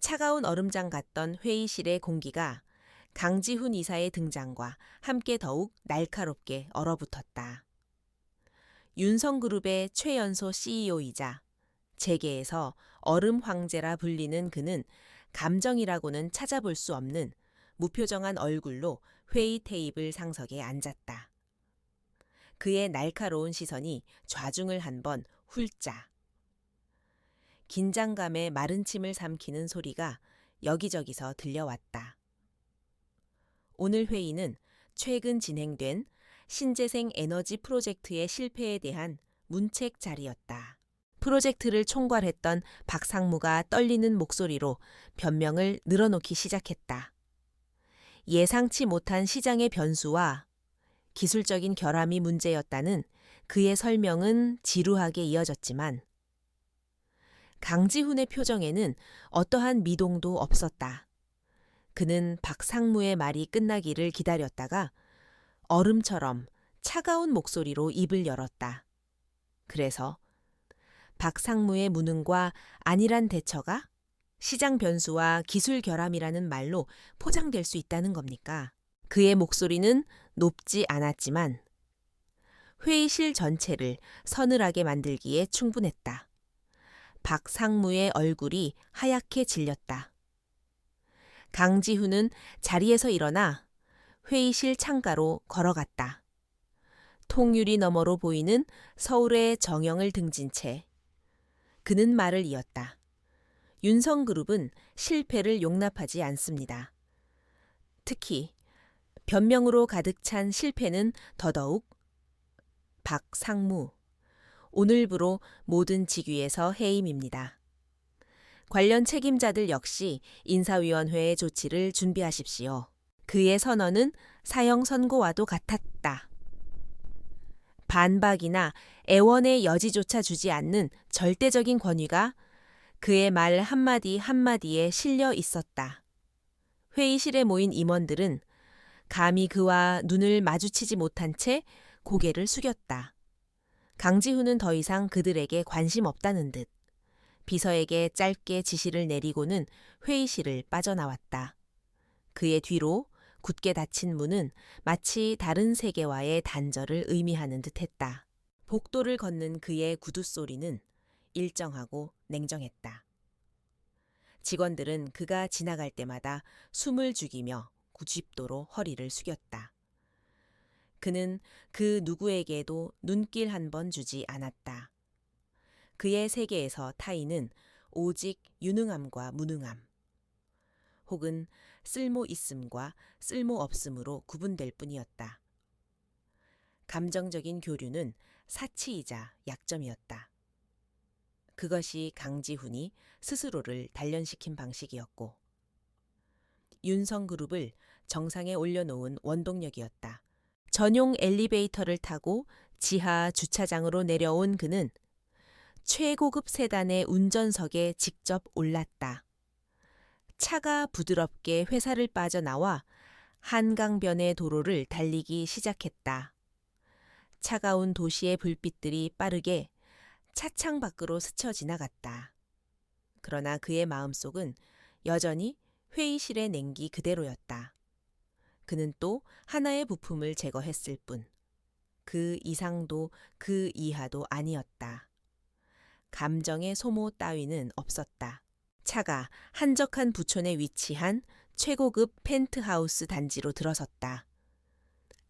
차가운 얼음장 같던 회의실의 공기가 강지훈 이사의 등장과 함께 더욱 날카롭게 얼어붙었다. 윤성그룹의 최연소 CEO이자 재계에서 얼음 황제라 불리는 그는 감정이라고는 찾아볼 수 없는 무표정한 얼굴로 회의 테이블 상석에 앉았다. 그의 날카로운 시선이 좌중을 한 번 훌짜. 긴장감에 마른 침을 삼키는 소리가 여기저기서 들려왔다. 오늘 회의는 최근 진행된 신재생 에너지 프로젝트의 실패에 대한 문책 자리였다. 프로젝트를 총괄했던 박상무가 떨리는 목소리로 변명을 늘어놓기 시작했다. 예상치 못한 시장의 변수와 기술적인 결함이 문제였다는 그의 설명은 지루하게 이어졌지만 강지훈의 표정에는 어떠한 미동도 없었다. 그는 박상무의 말이 끝나기를 기다렸다가 얼음처럼 차가운 목소리로 입을 열었다. 그래서 박상무의 무능과 안일한 대처가 시장 변수와 기술 결함이라는 말로 포장될 수 있다는 겁니까? 그의 목소리는 높지 않았지만 회의실 전체를 서늘하게 만들기에 충분했다. 박상무의 얼굴이 하얗게 질렸다. 강지훈은 자리에서 일어나 회의실 창가로 걸어갔다. 통유리 너머로 보이는 서울의 정영을 등진 채 그는 말을 이었다. 윤성그룹은 실패를 용납하지 않습니다. 특히 변명으로 가득 찬 실패는 더더욱 박상무. 오늘부로 모든 직위에서 해임입니다. 관련 책임자들 역시 인사위원회의 조치를 준비하십시오. 그의 선언은 사형 선고와도 같았다. 반박이나 애원의 여지조차 주지 않는 절대적인 권위가 그의 말 한마디 한마디에 실려 있었다. 회의실에 모인 임원들은 감히 그와 눈을 마주치지 못한 채 고개를 숙였다. 강지훈은 더 이상 그들에게 관심 없다는 듯 비서에게 짧게 지시를 내리고는 회의실을 빠져나왔다. 그의 뒤로 굳게 닫힌 문은 마치 다른 세계와의 단절을 의미하는 듯했다. 복도를 걷는 그의 구두 소리는 일정하고 냉정했다. 직원들은 그가 지나갈 때마다 숨을 죽이며 90도로 허리를 숙였다. 그는 그 누구에게도 눈길 한 번 주지 않았다. 그의 세계에서 타인은 오직 유능함과 무능함, 혹은 쓸모 있음과 쓸모 없음으로 구분될 뿐이었다. 감정적인 교류는 사치이자 약점이었다. 그것이 강지훈이 스스로를 단련시킨 방식이었고 윤성그룹을 정상에 올려놓은 원동력이었다. 전용 엘리베이터를 타고 지하 주차장으로 내려온 그는 최고급 세단의 운전석에 직접 올랐다. 차가 부드럽게 회사를 빠져나와 한강변의 도로를 달리기 시작했다. 차가운 도시의 불빛들이 빠르게 차창 밖으로 스쳐 지나갔다. 그러나 그의 마음속은 여전히 회의실의 냉기 그대로였다. 그는 또 하나의 부품을 제거했을 뿐. 그 이상도 그 이하도 아니었다. 감정의 소모 따위는 없었다. 차가 한적한 부촌에 위치한 최고급 펜트하우스 단지로 들어섰다.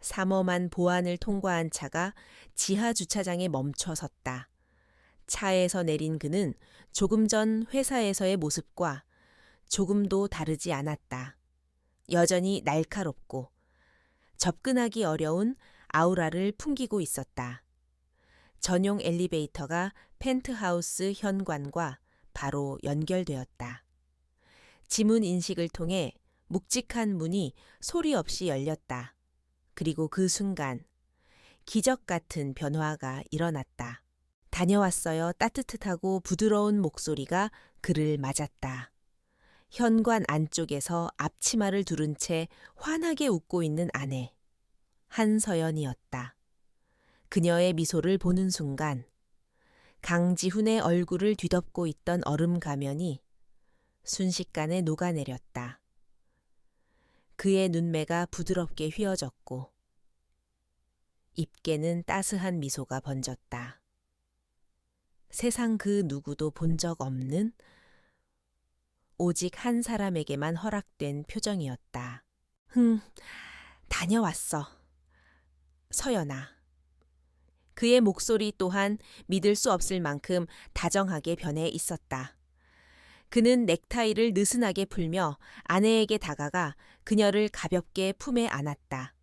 삼엄한 보안을 통과한 차가 지하 주차장에 멈춰 섰다. 차에서 내린 그는 조금 전 회사에서의 모습과 조금도 다르지 않았다. 여전히 날카롭고 접근하기 어려운 아우라를 풍기고 있었다. 전용 엘리베이터가 펜트하우스 현관과 바로 연결되었다. 지문 인식을 통해 묵직한 문이 소리 없이 열렸다. 그리고 그 순간 기적 같은 변화가 일어났다. 다녀왔어요. 따뜻하고 부드러운 목소리가 그를 맞았다. 현관 안쪽에서 앞치마를 두른 채 환하게 웃고 있는 아내. 한서연이었다. 그녀의 미소를 보는 순간 강지훈의 얼굴을 뒤덮고 있던 얼음 가면이 순식간에 녹아내렸다. 그의 눈매가 부드럽게 휘어졌고 입게는 따스한 미소가 번졌다. 세상 그 누구도 본 적 없는 오직 한 사람에게만 허락된 표정이었다. 다녀왔어. 서연아. 그의 목소리 또한 믿을 수 없을 만큼 다정하게 변해 있었다. 그는 넥타이를 느슨하게 풀며 아내에게 다가가 그녀를 가볍게 품에 안았다.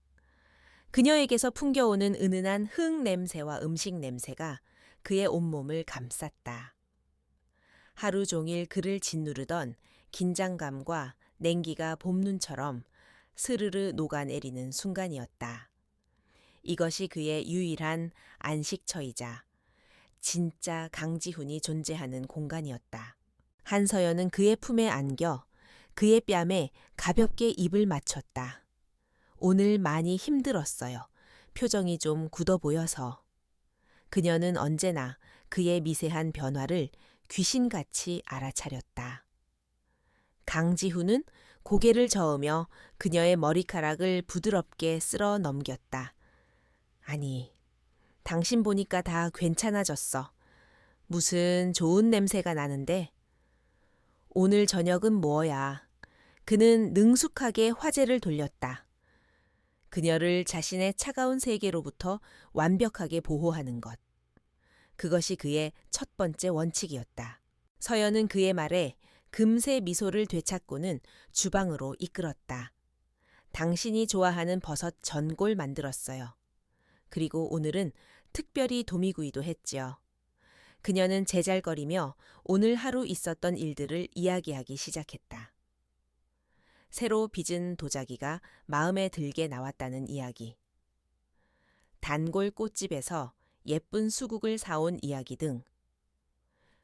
그녀에게서 풍겨오는 은은한 흙 냄새와 음식 냄새가 그의 온몸을 감쌌다. 하루 종일 그를 짓누르던 긴장감과 냉기가 봄눈처럼 스르르 녹아내리는 순간이었다. 이것이 그의 유일한 안식처이자 진짜 강지훈이 존재하는 공간이었다. 한서연은 그의 품에 안겨 그의 뺨에 가볍게 입을 맞췄다. 오늘 많이 힘들었어요. 표정이 좀 굳어 보여서. 그녀는 언제나 그의 미세한 변화를 귀신같이 알아차렸다. 강지훈은 고개를 저으며 그녀의 머리카락을 부드럽게 쓸어 넘겼다. 아니, 당신 보니까 다 괜찮아졌어. 무슨 좋은 냄새가 나는데. 오늘 저녁은 뭐야? 그는 능숙하게 화제를 돌렸다. 그녀를 자신의 차가운 세계로부터 완벽하게 보호하는 것. 그것이 그의 첫 번째 원칙이었다. 서연은 그의 말에 금세 미소를 되찾고는 주방으로 이끌었다. 당신이 좋아하는 버섯 전골 만들었어요. 그리고 오늘은 특별히 도미구이도 했지요. 그녀는 제잘거리며 오늘 하루 있었던 일들을 이야기하기 시작했다. 새로 빚은 도자기가 마음에 들게 나왔다는 이야기. 단골 꽃집에서 예쁜 수국을 사온 이야기 등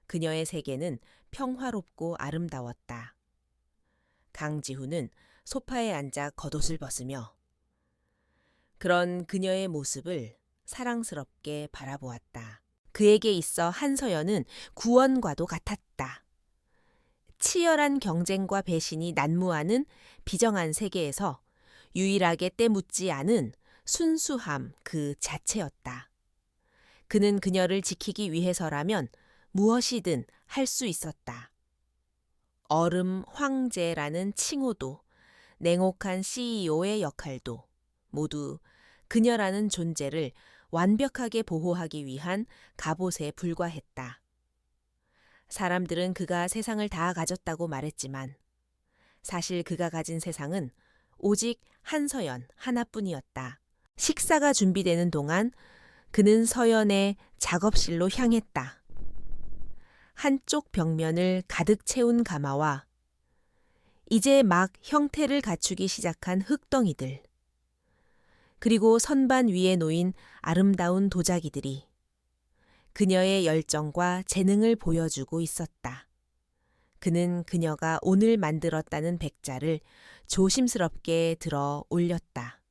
그녀의 세계는 평화롭고 아름다웠다. 강지훈은 소파에 앉아 겉옷을 벗으며 그런 그녀의 모습을 사랑스럽게 바라보았다. 그에게 있어 한서연은 구원과도 같았다. 치열한 경쟁과 배신이 난무하는 비정한 세계에서 유일하게 때묻지 않은 순수함 그 자체였다. 그는 그녀를 지키기 위해서라면 무엇이든 할 수 있었다. 얼음 황제라는 칭호도 냉혹한 CEO의 역할도 모두 그녀라는 존재를 완벽하게 보호하기 위한 갑옷에 불과했다. 사람들은 그가 세상을 다 가졌다고 말했지만 사실 그가 가진 세상은 오직 한서연 하나뿐이었다. 식사가 준비되는 동안 그는 서연의 작업실로 향했다. 한쪽 벽면을 가득 채운 가마와 이제 막 형태를 갖추기 시작한 흙덩이들, 그리고 선반 위에 놓인 아름다운 도자기들이 그녀의 열정과 재능을 보여주고 있었다. 그는 그녀가 오늘 만들었다는 백자를 조심스럽게 들어 올렸다.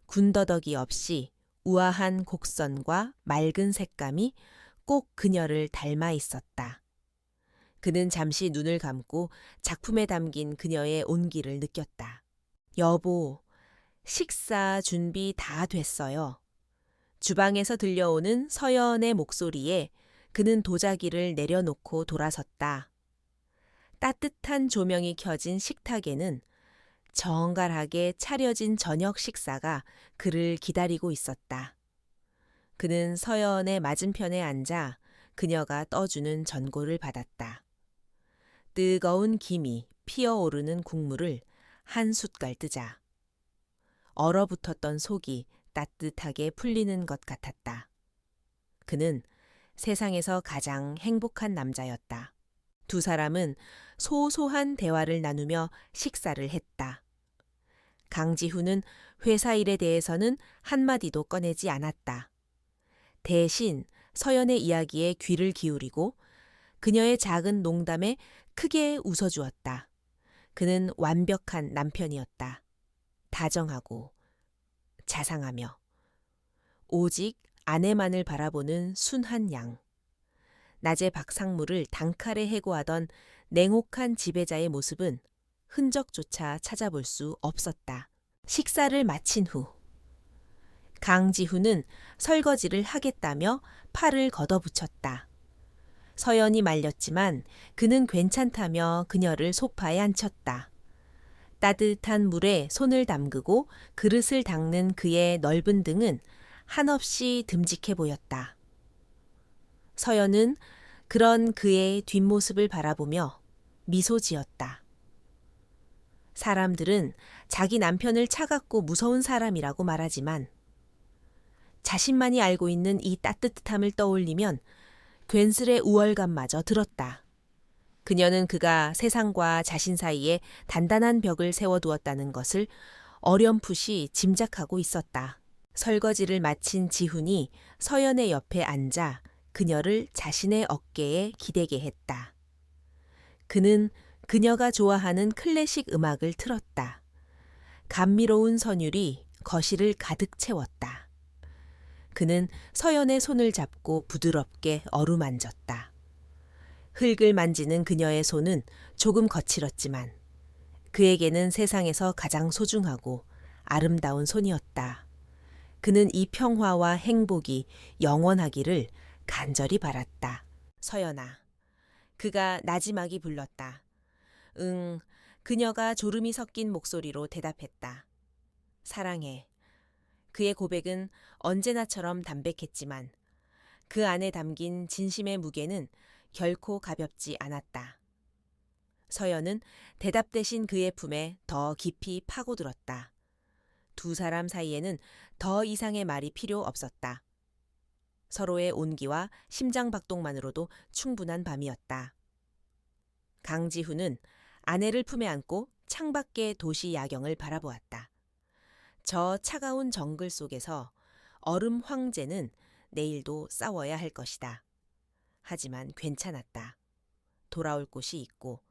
군더더기 없이 우아한 곡선과 맑은 색감이 꼭 그녀를 닮아 있었다. 그는 잠시 눈을 감고 작품에 담긴 그녀의 온기를 느꼈다. 여보, 식사 준비 다 됐어요. 주방에서 들려오는 서연의 목소리에 그는 도자기를 내려놓고 돌아섰다. 따뜻한 조명이 켜진 식탁에는 정갈하게 차려진 저녁 식사가 그를 기다리고 있었다. 그는 서연의 맞은편에 앉아 그녀가 떠주는 전골을 받았다. 뜨거운 김이 피어오르는 국물을 한 숟갈 뜨자 얼어붙었던 속이 따뜻하게 풀리는 것 같았다. 그는 세상에서 가장 행복한 남자였다. 두 사람은 소소한 대화를 나누며 식사를 했다. 강지훈은 회사 일에 대해서는 한마디도 꺼내지 않았다. 대신 서연의 이야기에 귀를 기울이고 그녀의 작은 농담에 크게 웃어주었다. 그는 완벽한 남편이었다. 다정하고 자상하며 오직 아내만을 바라보는 순한 양. 낮에 박상무를 단칼에 해고하던 냉혹한 지배자의 모습은 흔적조차 찾아볼 수 없었다. 식사를 마친 후 강지훈은 설거지를 하겠다며 팔을 걷어붙였다. 서연이 말렸지만 그는 괜찮다며 그녀를 소파에 앉혔다. 따뜻한 물에 손을 담그고 그릇을 닦는 그의 넓은 등은 한없이 듬직해 보였다. 서연은 그런 그의 뒷모습을 바라보며 미소 지었다. 사람들은 자기 남편을 차갑고 무서운 사람이라고 말하지만 자신만이 알고 있는 이 따뜻함을 떠올리면 괜스레 우월감마저 들었다. 그녀는 그가 세상과 자신 사이에 단단한 벽을 세워두었다는 것을 어렴풋이 짐작하고 있었다. 설거지를 마친 지훈이 서연의 옆에 앉아 그녀를 자신의 어깨에 기대게 했다. 그는 그녀가 좋아하는 클래식 음악을 틀었다. 감미로운 선율이 거실을 가득 채웠다. 그는 서연의 손을 잡고 부드럽게 어루만졌다. 흙을 만지는 그녀의 손은 조금 거칠었지만 그에게는 세상에서 가장 소중하고 아름다운 손이었다. 그는 이 평화와 행복이 영원하기를 간절히 바랐다. 서연아. 그가 나지막이 불렀다. 응, 그녀가 졸음이 섞인 목소리로 대답했다. 사랑해. 그의 고백은 언제나처럼 담백했지만 그 안에 담긴 진심의 무게는 결코 가볍지 않았다. 서연은 대답 대신 그의 품에 더 깊이 파고들었다. 두 사람 사이에는 더 이상의 말이 필요 없었다. 서로의 온기와 심장박동만으로도 충분한 밤이었다. 강지훈은 아내를 품에 안고 창밖의 도시 야경을 바라보았다. 저 차가운 정글 속에서 얼음 황제는 내일도 싸워야 할 것이다. 하지만 괜찮았다. 돌아올 곳이 있고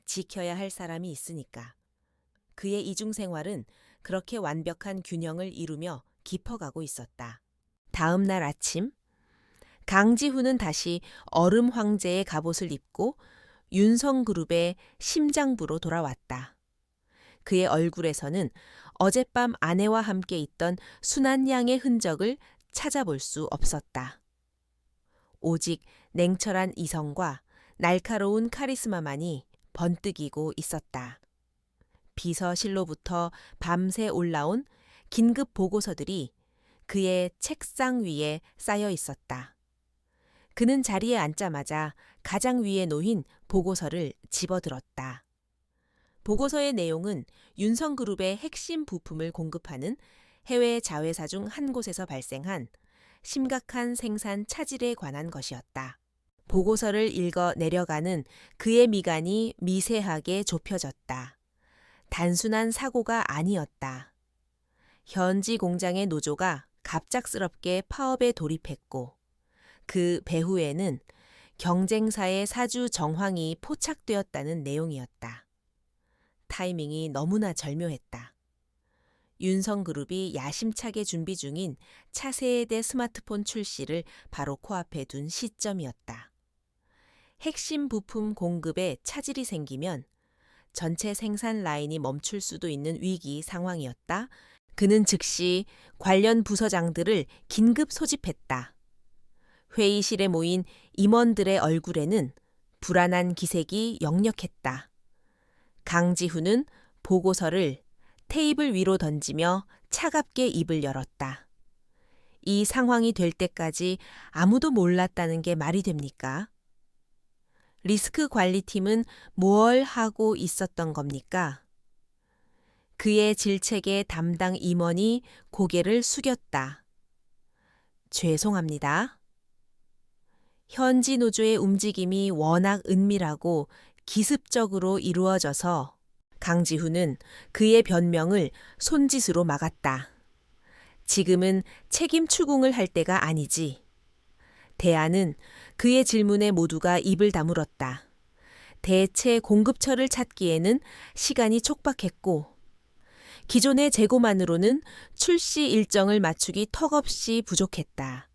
지켜야 할 사람이 있으니까. 그의 이중생활은 그렇게 완벽한 균형을 이루며 깊어가고 있었다. 다음 날 아침, 강지훈은 다시 얼음 황제의 갑옷을 입고 윤성그룹의 심장부로 돌아왔다. 그의 얼굴에서는 어젯밤 아내와 함께 있던 순한 양의 흔적을 찾아볼 수 없었다. 오직 냉철한 이성과 날카로운 카리스마만이 번뜩이고 있었다. 비서실로부터 밤새 올라온 긴급 보고서들이 그의 책상 위에 쌓여 있었다. 그는 자리에 앉자마자 가장 위에 놓인 보고서를 집어들었다. 보고서의 내용은 윤성그룹의 핵심 부품을 공급하는 해외 자회사 중 한 곳에서 발생한 심각한 생산 차질에 관한 것이었다. 보고서를 읽어 내려가는 그의 미간이 미세하게 좁혀졌다. 단순한 사고가 아니었다. 현지 공장의 노조가 갑작스럽게 파업에 돌입했고 그 배후에는 경쟁사의 사주 정황이 포착되었다는 내용이었다. 타이밍이 너무나 절묘했다. 윤성그룹이 야심차게 준비 중인 차세대 스마트폰 출시를 바로 코앞에 둔 시점이었다. 핵심 부품 공급에 차질이 생기면 전체 생산 라인이 멈출 수도 있는 위기 상황이었다. 그는 즉시 관련 부서장들을 긴급 소집했다. 회의실에 모인 임원들의 얼굴에는 불안한 기색이 역력했다. 강지훈은 보고서를 테이블 위로 던지며 차갑게 입을 열었다. 이 상황이 될 때까지 아무도 몰랐다는 게 말이 됩니까? 리스크 관리팀은 뭘 하고 있었던 겁니까? 그의 질책에 담당 임원이 고개를 숙였다. 죄송합니다. 현지 노조의 움직임이 워낙 은밀하고 기습적으로 이루어져서 강지훈은 그의 변명을 손짓으로 막았다. 지금은 책임 추궁을 할 때가 아니지. 대안은 그의 질문에 모두가 입을 다물었다. 대체 공급처를 찾기에는 시간이 촉박했고 기존의 재고만으로는 출시 일정을 맞추기 턱없이 부족했다.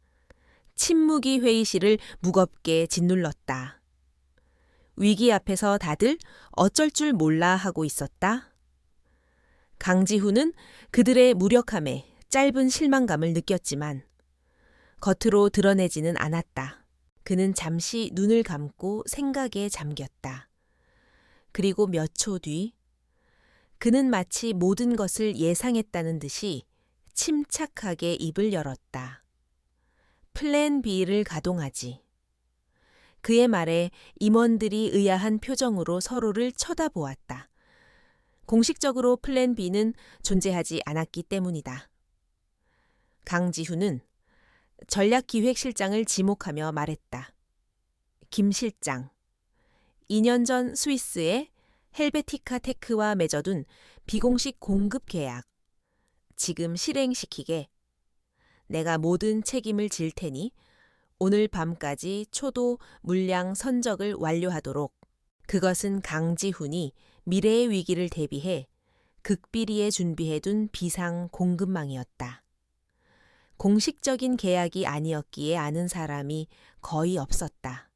침묵이 회의실을 무겁게 짓눌렀다. 위기 앞에서 다들 어쩔 줄 몰라 하고 있었다. 강지훈은 그들의 무력함에 짧은 실망감을 느꼈지만 겉으로 드러내지는 않았다. 그는 잠시 눈을 감고 생각에 잠겼다. 그리고 몇 초 뒤 그는 마치 모든 것을 예상했다는 듯이 침착하게 입을 열었다. 플랜 B를 가동하지. 그의 말에 임원들이 의아한 표정으로 서로를 쳐다보았다. 공식적으로 플랜 B는 존재하지 않았기 때문이다. 강지훈은 전략기획실장을 지목하며 말했다. 김 실장, 2년 전 스위스의 헬베티카 테크와 맺어둔 비공식 공급 계약, 지금 실행시키게. 내가 모든 책임을 질 테니 오늘 밤까지 초도 물량 선적을 완료하도록. 그것은 강지훈이 미래의 위기를 대비해 극비리에 준비해둔 비상 공급망이었다. 공식적인 계약이 아니었기에 아는 사람이 거의 없었다.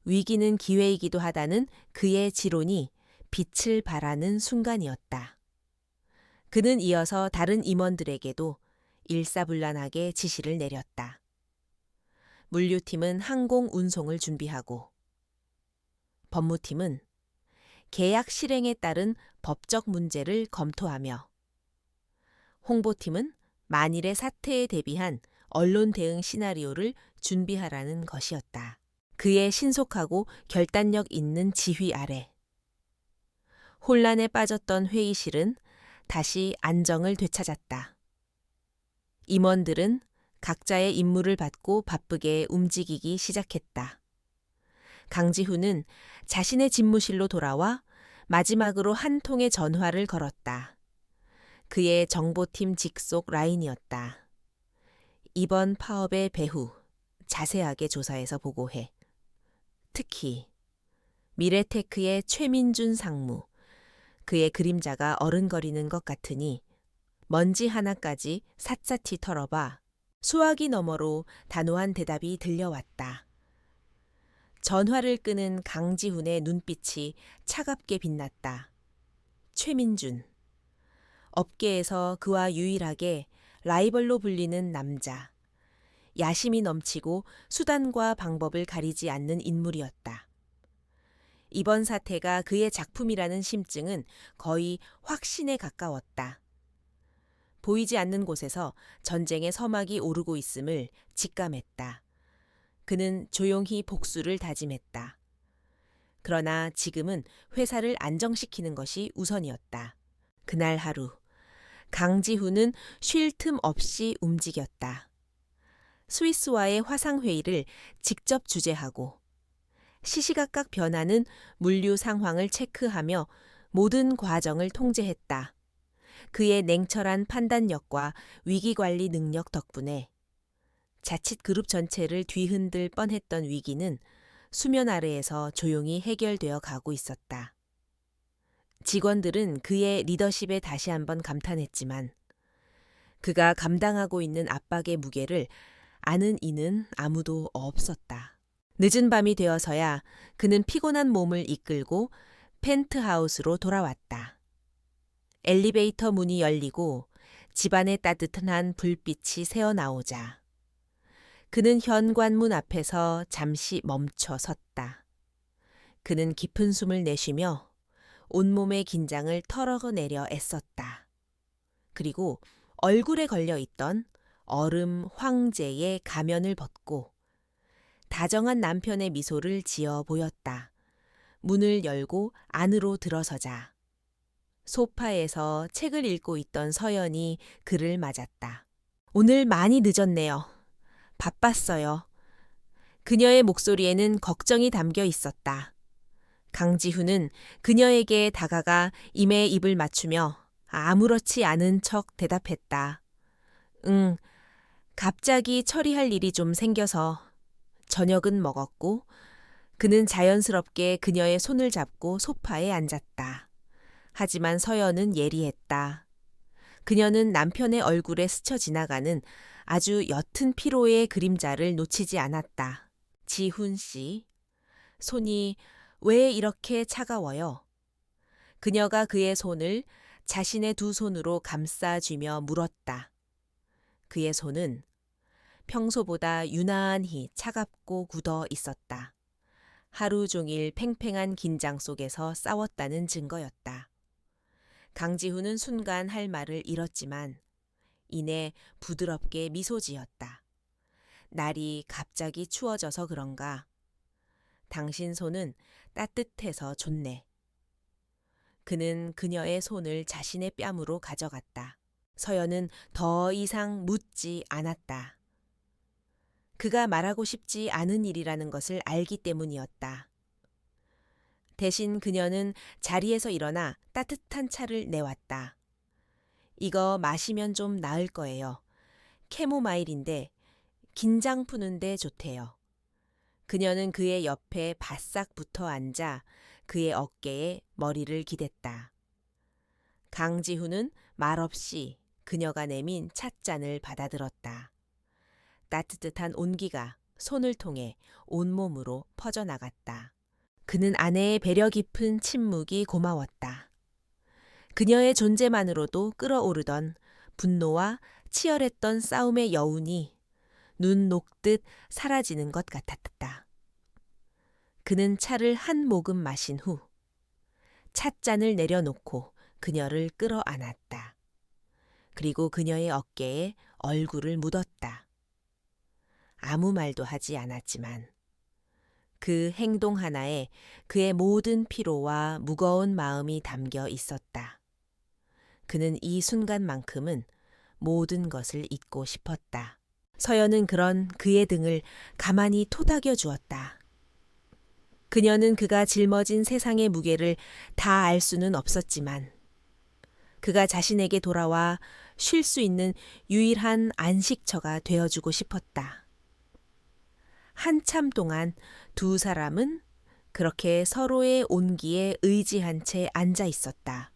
위기는 기회이기도 하다는 그의 지론이 빛을 발하는 순간이었다. 그는 이어서 다른 임원들에게도 일사불란하게 지시를 내렸다. 물류팀은 항공 운송을 준비하고, 법무팀은 계약 실행에 따른 법적 문제를 검토하며, 홍보팀은 만일의 사태에 대비한 언론 대응 시나리오를 준비하라는 것이었다. 그의 신속하고 결단력 있는 지휘 아래 혼란에 빠졌던 회의실은 다시 안정을 되찾았다. 임원들은 각자의 임무를 받고 바쁘게 움직이기 시작했다. 강지훈은 자신의 집무실로 돌아와 마지막으로 한 통의 전화를 걸었다. 그의 정보팀 직속 라인이었다. 이번 파업의 배후 자세하게 조사해서 보고해. 특히 미래테크의 최민준 상무, 그의 그림자가 어른거리는 것 같으니 먼지 하나까지 샅샅이 털어봐. 수화기 너머로 단호한 대답이 들려왔다. 전화를 끄는 강지훈의 눈빛이 차갑게 빛났다. 최민준. 업계에서 그와 유일하게 라이벌로 불리는 남자. 야심이 넘치고 수단과 방법을 가리지 않는 인물이었다. 이번 사태가 그의 작품이라는 심증은 거의 확신에 가까웠다. 보이지 않는 곳에서 전쟁의 서막이 오르고 있음을 직감했다. 그는 조용히 복수를 다짐했다. 그러나 지금은 회사를 안정시키는 것이 우선이었다. 그날 하루, 강지훈은 쉴 틈 없이 움직였다. 스위스와의 화상회의를 직접 주재하고 시시각각 변하는 물류 상황을 체크하며 모든 과정을 통제했다. 그의 냉철한 판단력과 위기관리 능력 덕분에 자칫 그룹 전체를 뒤흔들 뻔했던 위기는 수면 아래에서 조용히 해결되어 가고 있었다. 직원들은 그의 리더십에 다시 한번 감탄했지만 그가 감당하고 있는 압박의 무게를 아는 이는 아무도 없었다. 늦은 밤이 되어서야 그는 피곤한 몸을 이끌고 펜트하우스로 돌아왔다. 엘리베이터 문이 열리고 집안의 따뜻한 불빛이 새어나오자 그는 현관문 앞에서 잠시 멈춰 섰다. 그는 깊은 숨을 내쉬며 온몸의 긴장을 털어내려 애썼다. 그리고 얼굴에 걸려있던 얼음 황제의 가면을 벗고 다정한 남편의 미소를 지어 보였다. 문을 열고 안으로 들어서자 소파에서 책을 읽고 있던 서연이 그를 맞았다. 오늘 많이 늦었네요. 바빴어요. 그녀의 목소리에는 걱정이 담겨 있었다. 강지훈은 그녀에게 다가가 임에 입을 맞추며 아무렇지 않은 척 대답했다. 응, 갑자기 처리할 일이 좀 생겨서. 저녁은 먹었고 그는 자연스럽게 그녀의 손을 잡고 소파에 앉았다. 하지만 서연은 예리했다. 그녀는 남편의 얼굴에 스쳐 지나가는 아주 옅은 피로의 그림자를 놓치지 않았다. 지훈 씨, 손이 왜 이렇게 차가워요? 그녀가 그의 손을 자신의 두 손으로 감싸쥐며 물었다. 그의 손은 평소보다 유난히 차갑고 굳어 있었다. 하루 종일 팽팽한 긴장 속에서 싸웠다는 증거였다. 강지훈은 순간 할 말을 잃었지만 이내 부드럽게 미소 지었다. 날이 갑자기 추워져서 그런가? 당신 손은 따뜻해서 좋네. 그는 그녀의 손을 자신의 뺨으로 가져갔다. 서연은 더 이상 묻지 않았다. 그가 말하고 싶지 않은 일이라는 것을 알기 때문이었다. 대신 그녀는 자리에서 일어나 따뜻한 차를 내왔다. 이거 마시면 좀 나을 거예요. 캐모마일인데 긴장 푸는데 좋대요. 그녀는 그의 옆에 바싹 붙어 앉아 그의 어깨에 머리를 기댔다. 강지훈은 말없이 그녀가 내민 찻잔을 받아들었다. 따뜻한 온기가 손을 통해 온몸으로 퍼져나갔다. 그는 아내의 배려 깊은 침묵이 고마웠다. 그녀의 존재만으로도 끓어오르던 분노와 치열했던 싸움의 여운이 눈 녹듯 사라지는 것 같았다. 그는 차를 한 모금 마신 후 찻잔을 내려놓고 그녀를 끌어안았다. 그리고 그녀의 어깨에 얼굴을 묻었다. 아무 말도 하지 않았지만 그 행동 하나에 그의 모든 피로와 무거운 마음이 담겨 있었다. 그는 이 순간만큼은 모든 것을 잊고 싶었다. 서연은 그런 그의 등을 가만히 토닥여 주었다. 그녀는 그가 짊어진 세상의 무게를 다 알 수는 없었지만 그가 자신에게 돌아와 쉴 수 있는 유일한 안식처가 되어주고 싶었다. 한참 동안 두 사람은 그렇게 서로의 온기에 의지한 채 앉아 있었다.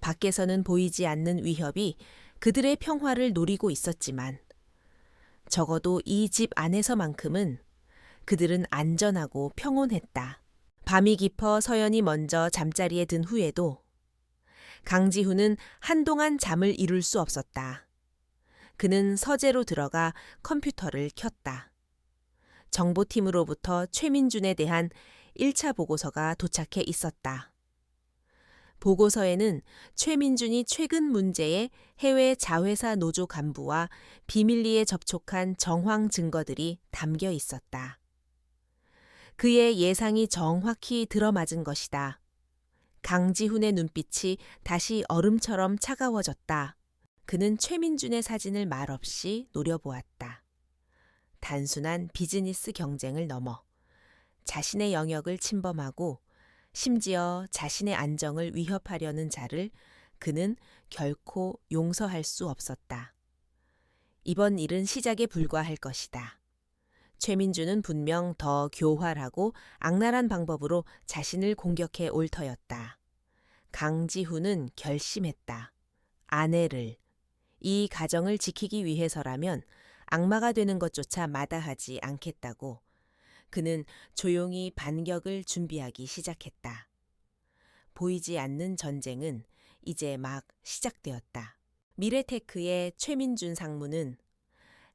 밖에서는 보이지 않는 위협이 그들의 평화를 노리고 있었지만 적어도 이 집 안에서만큼은 그들은 안전하고 평온했다. 밤이 깊어 서연이 먼저 잠자리에 든 후에도 강지훈은 한동안 잠을 이룰 수 없었다. 그는 서재로 들어가 컴퓨터를 켰다. 정보팀으로부터 최민준에 대한 1차 보고서가 도착해 있었다. 보고서에는 최민준이 최근 문제의 해외 자회사 노조 간부와 비밀리에 접촉한 정황 증거들이 담겨 있었다. 그의 예상이 정확히 들어맞은 것이다. 강지훈의 눈빛이 다시 얼음처럼 차가워졌다. 그는 최민준의 사진을 말없이 노려보았다. 단순한 비즈니스 경쟁을 넘어 자신의 영역을 침범하고 심지어 자신의 안정을 위협하려는 자를 그는 결코 용서할 수 없었다. 이번 일은 시작에 불과할 것이다. 최민주는 분명 더 교활하고 악랄한 방법으로 자신을 공격해 올 터였다. 강지훈은 결심했다. 아내를, 이 가정을 지키기 위해서라면 악마가 되는 것조차 마다하지 않겠다고 그는 조용히 반격을 준비하기 시작했다. 보이지 않는 전쟁은 이제 막 시작되었다. 미래테크의 최민준 상무는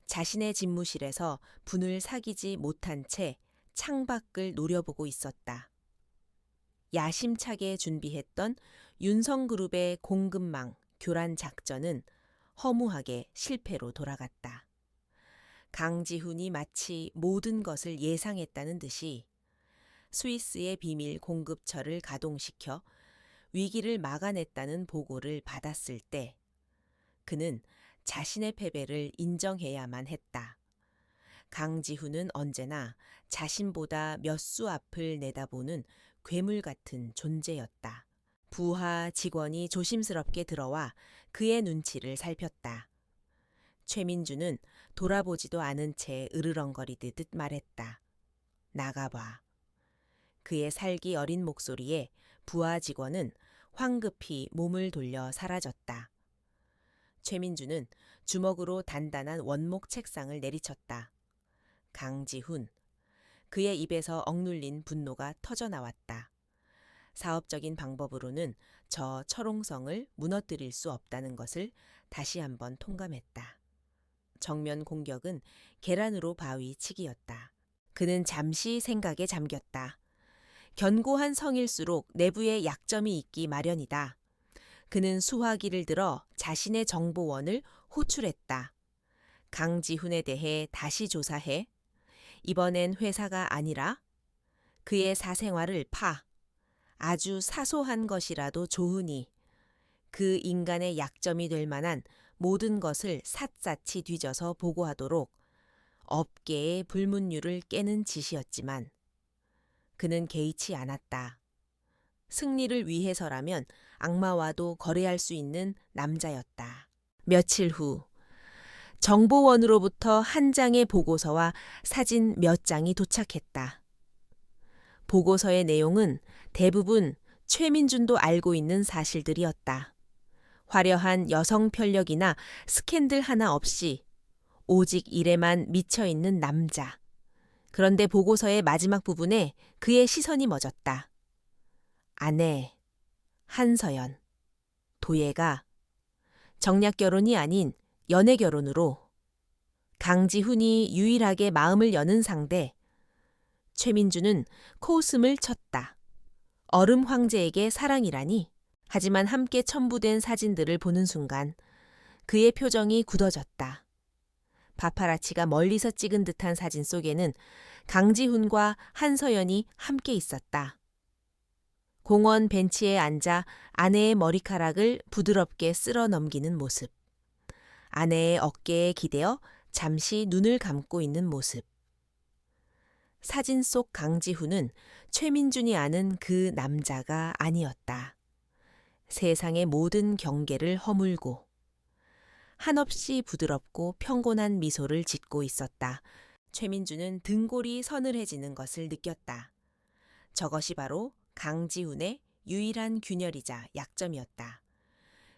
자신의 집무실에서 분을 사귀지 못한 채 창밖을 노려보고 있었다. 야심차게 준비했던 윤성그룹의 공급망 교란 작전은 허무하게 실패로 돌아갔다. 강지훈이 마치 모든 것을 예상했다는 듯이 스위스의 비밀 공급처를 가동시켜 위기를 막아냈다는 보고를 받았을 때 그는 자신의 패배를 인정해야만 했다. 강지훈은 언제나 자신보다 몇 수 앞을 내다보는 괴물 같은 존재였다. 부하 직원이 조심스럽게 들어와 그의 눈치를 살폈다. 최민주는 돌아보지도 않은 채 으르렁거리듯 말했다. 나가봐. 그의 살기 어린 목소리에 부하 직원은 황급히 몸을 돌려 사라졌다. 최민주는 주먹으로 단단한 원목 책상을 내리쳤다. 강지훈. 그의 입에서 억눌린 분노가 터져나왔다. 사업적인 방법으로는 저 철옹성을 무너뜨릴 수 없다는 것을 다시 한번 통감했다. 정면 공격은 계란으로 바위 치기였다. 그는 잠시 생각에 잠겼다. 견고한 성일수록 내부에 약점이 있기 마련이다. 그는 수화기를 들어 자신의 정보원을 호출했다. 강지훈에 대해 다시 조사해. 이번엔 회사가 아니라 그의 사생활을 파. 아주 사소한 것이라도 좋으니 그 인간의 약점이 될 만한 모든 것을 샅샅이 뒤져서 보고하도록 업계의 불문율을 깨는 짓이었지만 그는 개의치 않았다. 승리를 위해서라면 악마와도 거래할 수 있는 남자였다. 며칠 후 정보원으로부터 한 장의 보고서와 사진 몇 장이 도착했다. 보고서의 내용은 대부분 최민준도 알고 있는 사실들이었다. 화려한 여성 편력이나 스캔들 하나 없이 오직 일에만 미쳐있는 남자. 그런데 보고서의 마지막 부분에 그의 시선이 멎었다. 아내, 한서연, 도예가 정략 결혼이 아닌 연애 결혼으로 강지훈이 유일하게 마음을 여는 상대. 최민주는 코웃음을 쳤다. 얼음 황제에게 사랑이라니. 하지만 함께 첨부된 사진들을 보는 순간 그의 표정이 굳어졌다. 파파라치가 멀리서 찍은 듯한 사진 속에는 강지훈과 한서연이 함께 있었다. 공원 벤치에 앉아 아내의 머리카락을 부드럽게 쓸어 넘기는 모습. 아내의 어깨에 기대어 잠시 눈을 감고 있는 모습. 사진 속 강지훈은 최민준이 아는 그 남자가 아니었다. 세상의 모든 경계를 허물고 한없이 부드럽고 평온한 미소를 짓고 있었다. 최민준은 등골이 서늘해지는 것을 느꼈다. 저것이 바로 강지훈의 유일한 균열이자 약점이었다.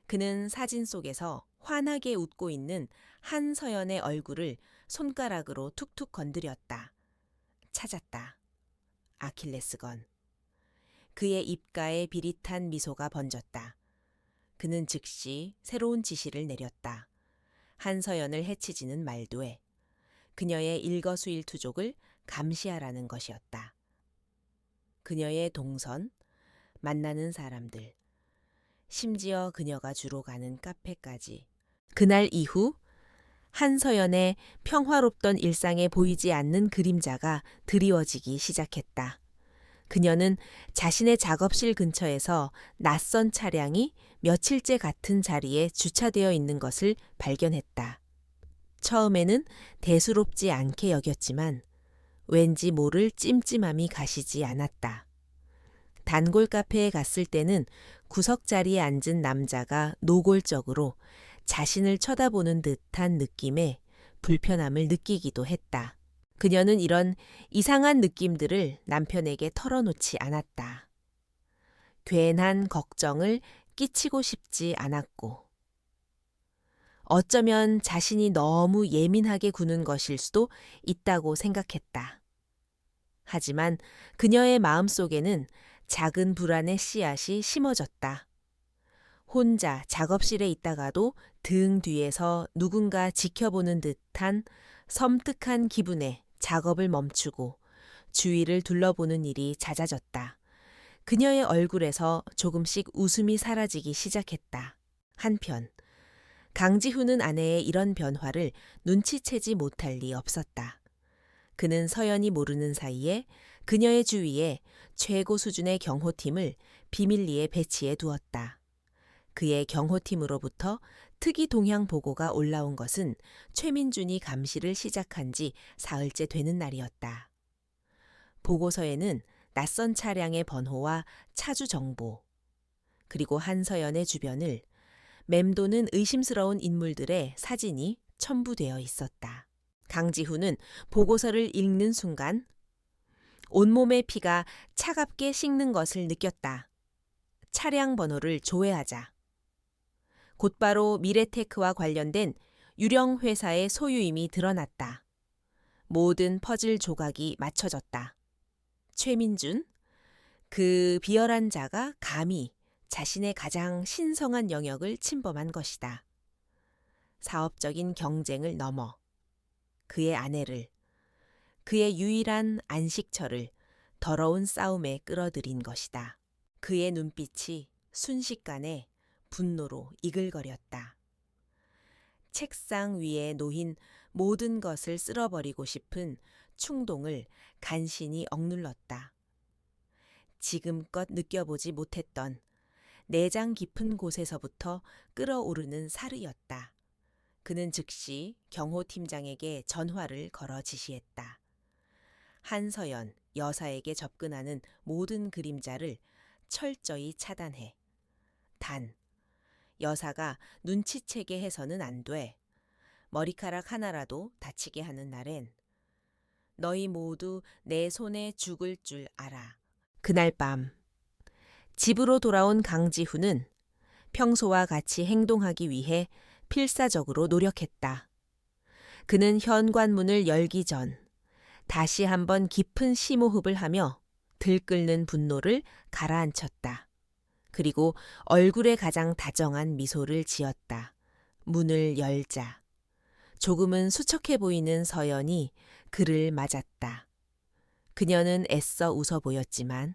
그는 사진 속에서 환하게 웃고 있는 한서연의 얼굴을 손가락으로 툭툭 건드렸다. 찾았다. 아킬레스건. 그의 입가에 비릿한 미소가 번졌다. 그는 즉시 새로운 지시를 내렸다. 한서연을 해치지는 말도해 그녀의 일거수일투족을 감시하라는 것이었다. 그녀의 동선, 만나는 사람들, 심지어 그녀가 주로 가는 카페까지. 그날 이후 한서연의 평화롭던 일상에 보이지 않는 그림자가 드리워지기 시작했다. 그녀는 자신의 작업실 근처에서 낯선 차량이 며칠째 같은 자리에 주차되어 있는 것을 발견했다. 처음에는 대수롭지 않게 여겼지만 왠지 모를 찜찜함이 가시지 않았다. 단골 카페에 갔을 때는 구석 자리에 앉은 남자가 노골적으로 자신을 쳐다보는 듯한 느낌에 불편함을 느끼기도 했다. 그녀는 이런 이상한 느낌들을 남편에게 털어놓지 않았다. 괜한 걱정을 끼치고 싶지 않았고, 어쩌면 자신이 너무 예민하게 구는 것일 수도 있다고 생각했다. 하지만 그녀의 마음속에는 작은 불안의 씨앗이 심어졌다. 혼자 작업실에 있다가도 등 뒤에서 누군가 지켜보는 듯한 섬뜩한 기분에 작업을 멈추고 주위를 둘러보는 일이 잦아졌다. 그녀의 얼굴에서 조금씩 웃음이 사라지기 시작했다. 한편 강지훈은 아내의 이런 변화를 눈치채지 못할 리 없었다. 그는 서연이 모르는 사이에 그녀의 주위에 최고 수준의 경호팀을 비밀리에 배치해 두었다. 그의 경호팀으로부터 특이 동향 보고가 올라온 것은 최민준이 감시를 시작한 지 사흘째 되는 날이었다. 보고서에는 낯선 차량의 번호와 차주 정보, 그리고 한서연의 주변을 맴도는 의심스러운 인물들의 사진이 첨부되어 있었다. 강지훈은 보고서를 읽는 순간 온몸의 피가 차갑게 식는 것을 느꼈다. 차량 번호를 조회하자. 곧바로 미래테크와 관련된 유령 회사의 소유임이 드러났다. 모든 퍼즐 조각이 맞춰졌다. 최민준, 그 비열한 자가 감히 자신의 가장 신성한 영역을 침범한 것이다. 사업적인 경쟁을 넘어 그의 아내를, 그의 유일한 안식처를 더러운 싸움에 끌어들인 것이다. 그의 눈빛이 순식간에 분노로 이글거렸다. 책상 위에 놓인 모든 것을 쓸어버리고 싶은 충동을 간신히 억눌렀다. 지금껏 느껴보지 못했던 내장 깊은 곳에서부터 끓어오르는 사르였다. 그는 즉시 경호팀장에게 전화를 걸어 지시했다. 한서연 여사에게 접근하는 모든 그림자를 철저히 차단해. 단, 여사가 눈치채게 해서는 안 돼. 머리카락 하나라도 다치게 하는 날엔 너희 모두 내 손에 죽을 줄 알아. 그날 밤 집으로 돌아온 강지훈은 평소와 같이 행동하기 위해 필사적으로 노력했다. 그는 현관문을 열기 전 다시 한번 깊은 심호흡을 하며 들끓는 분노를 가라앉혔다. 그리고 얼굴에 가장 다정한 미소를 지었다. 문을 열자 조금은 수척해 보이는 서연이 그를 맞았다. 그녀는 애써 웃어 보였지만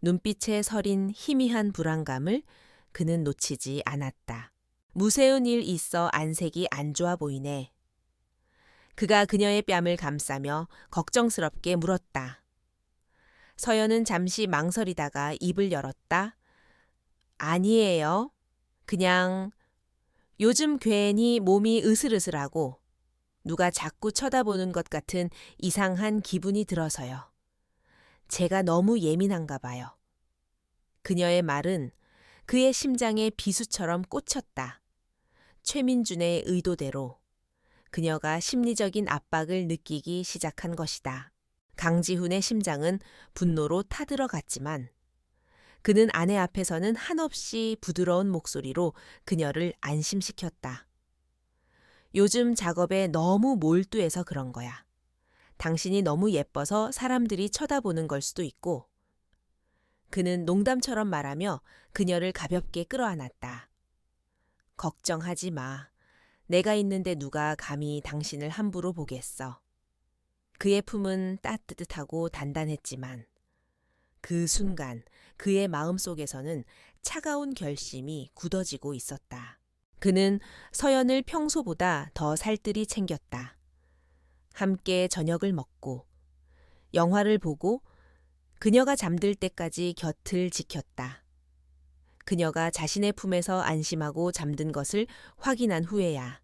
눈빛에 서린 희미한 불안감을 그는 놓치지 않았다. 무세운 일 있어 안색이 안 좋아 보이네. 그가 그녀의 뺨을 감싸며 걱정스럽게 물었다. 서연은 잠시 망설이다가 입을 열었다. 아니에요. 그냥 요즘 괜히 몸이 으슬으슬하고 누가 자꾸 쳐다보는 것 같은 이상한 기분이 들어서요. 제가 너무 예민한가 봐요. 그녀의 말은 그의 심장에 비수처럼 꽂혔다. 최민준의 의도대로 그녀가 심리적인 압박을 느끼기 시작한 것이다. 강지훈의 심장은 분노로 타들어갔지만 그는 아내 앞에서는 한없이 부드러운 목소리로 그녀를 안심시켰다. 요즘 작업에 너무 몰두해서 그런 거야. 당신이 너무 예뻐서 사람들이 쳐다보는 걸 수도 있고. 그는 농담처럼 말하며 그녀를 가볍게 끌어안았다. 걱정하지 마. 내가 있는데 누가 감히 당신을 함부로 보겠어. 그의 품은 따뜻하고 단단했지만 그 순간 그의 마음속에서는 차가운 결심이 굳어지고 있었다. 그는 서연을 평소보다 더 살뜰히 챙겼다. 함께 저녁을 먹고 영화를 보고 그녀가 잠들 때까지 곁을 지켰다. 그녀가 자신의 품에서 안심하고 잠든 것을 확인한 후에야.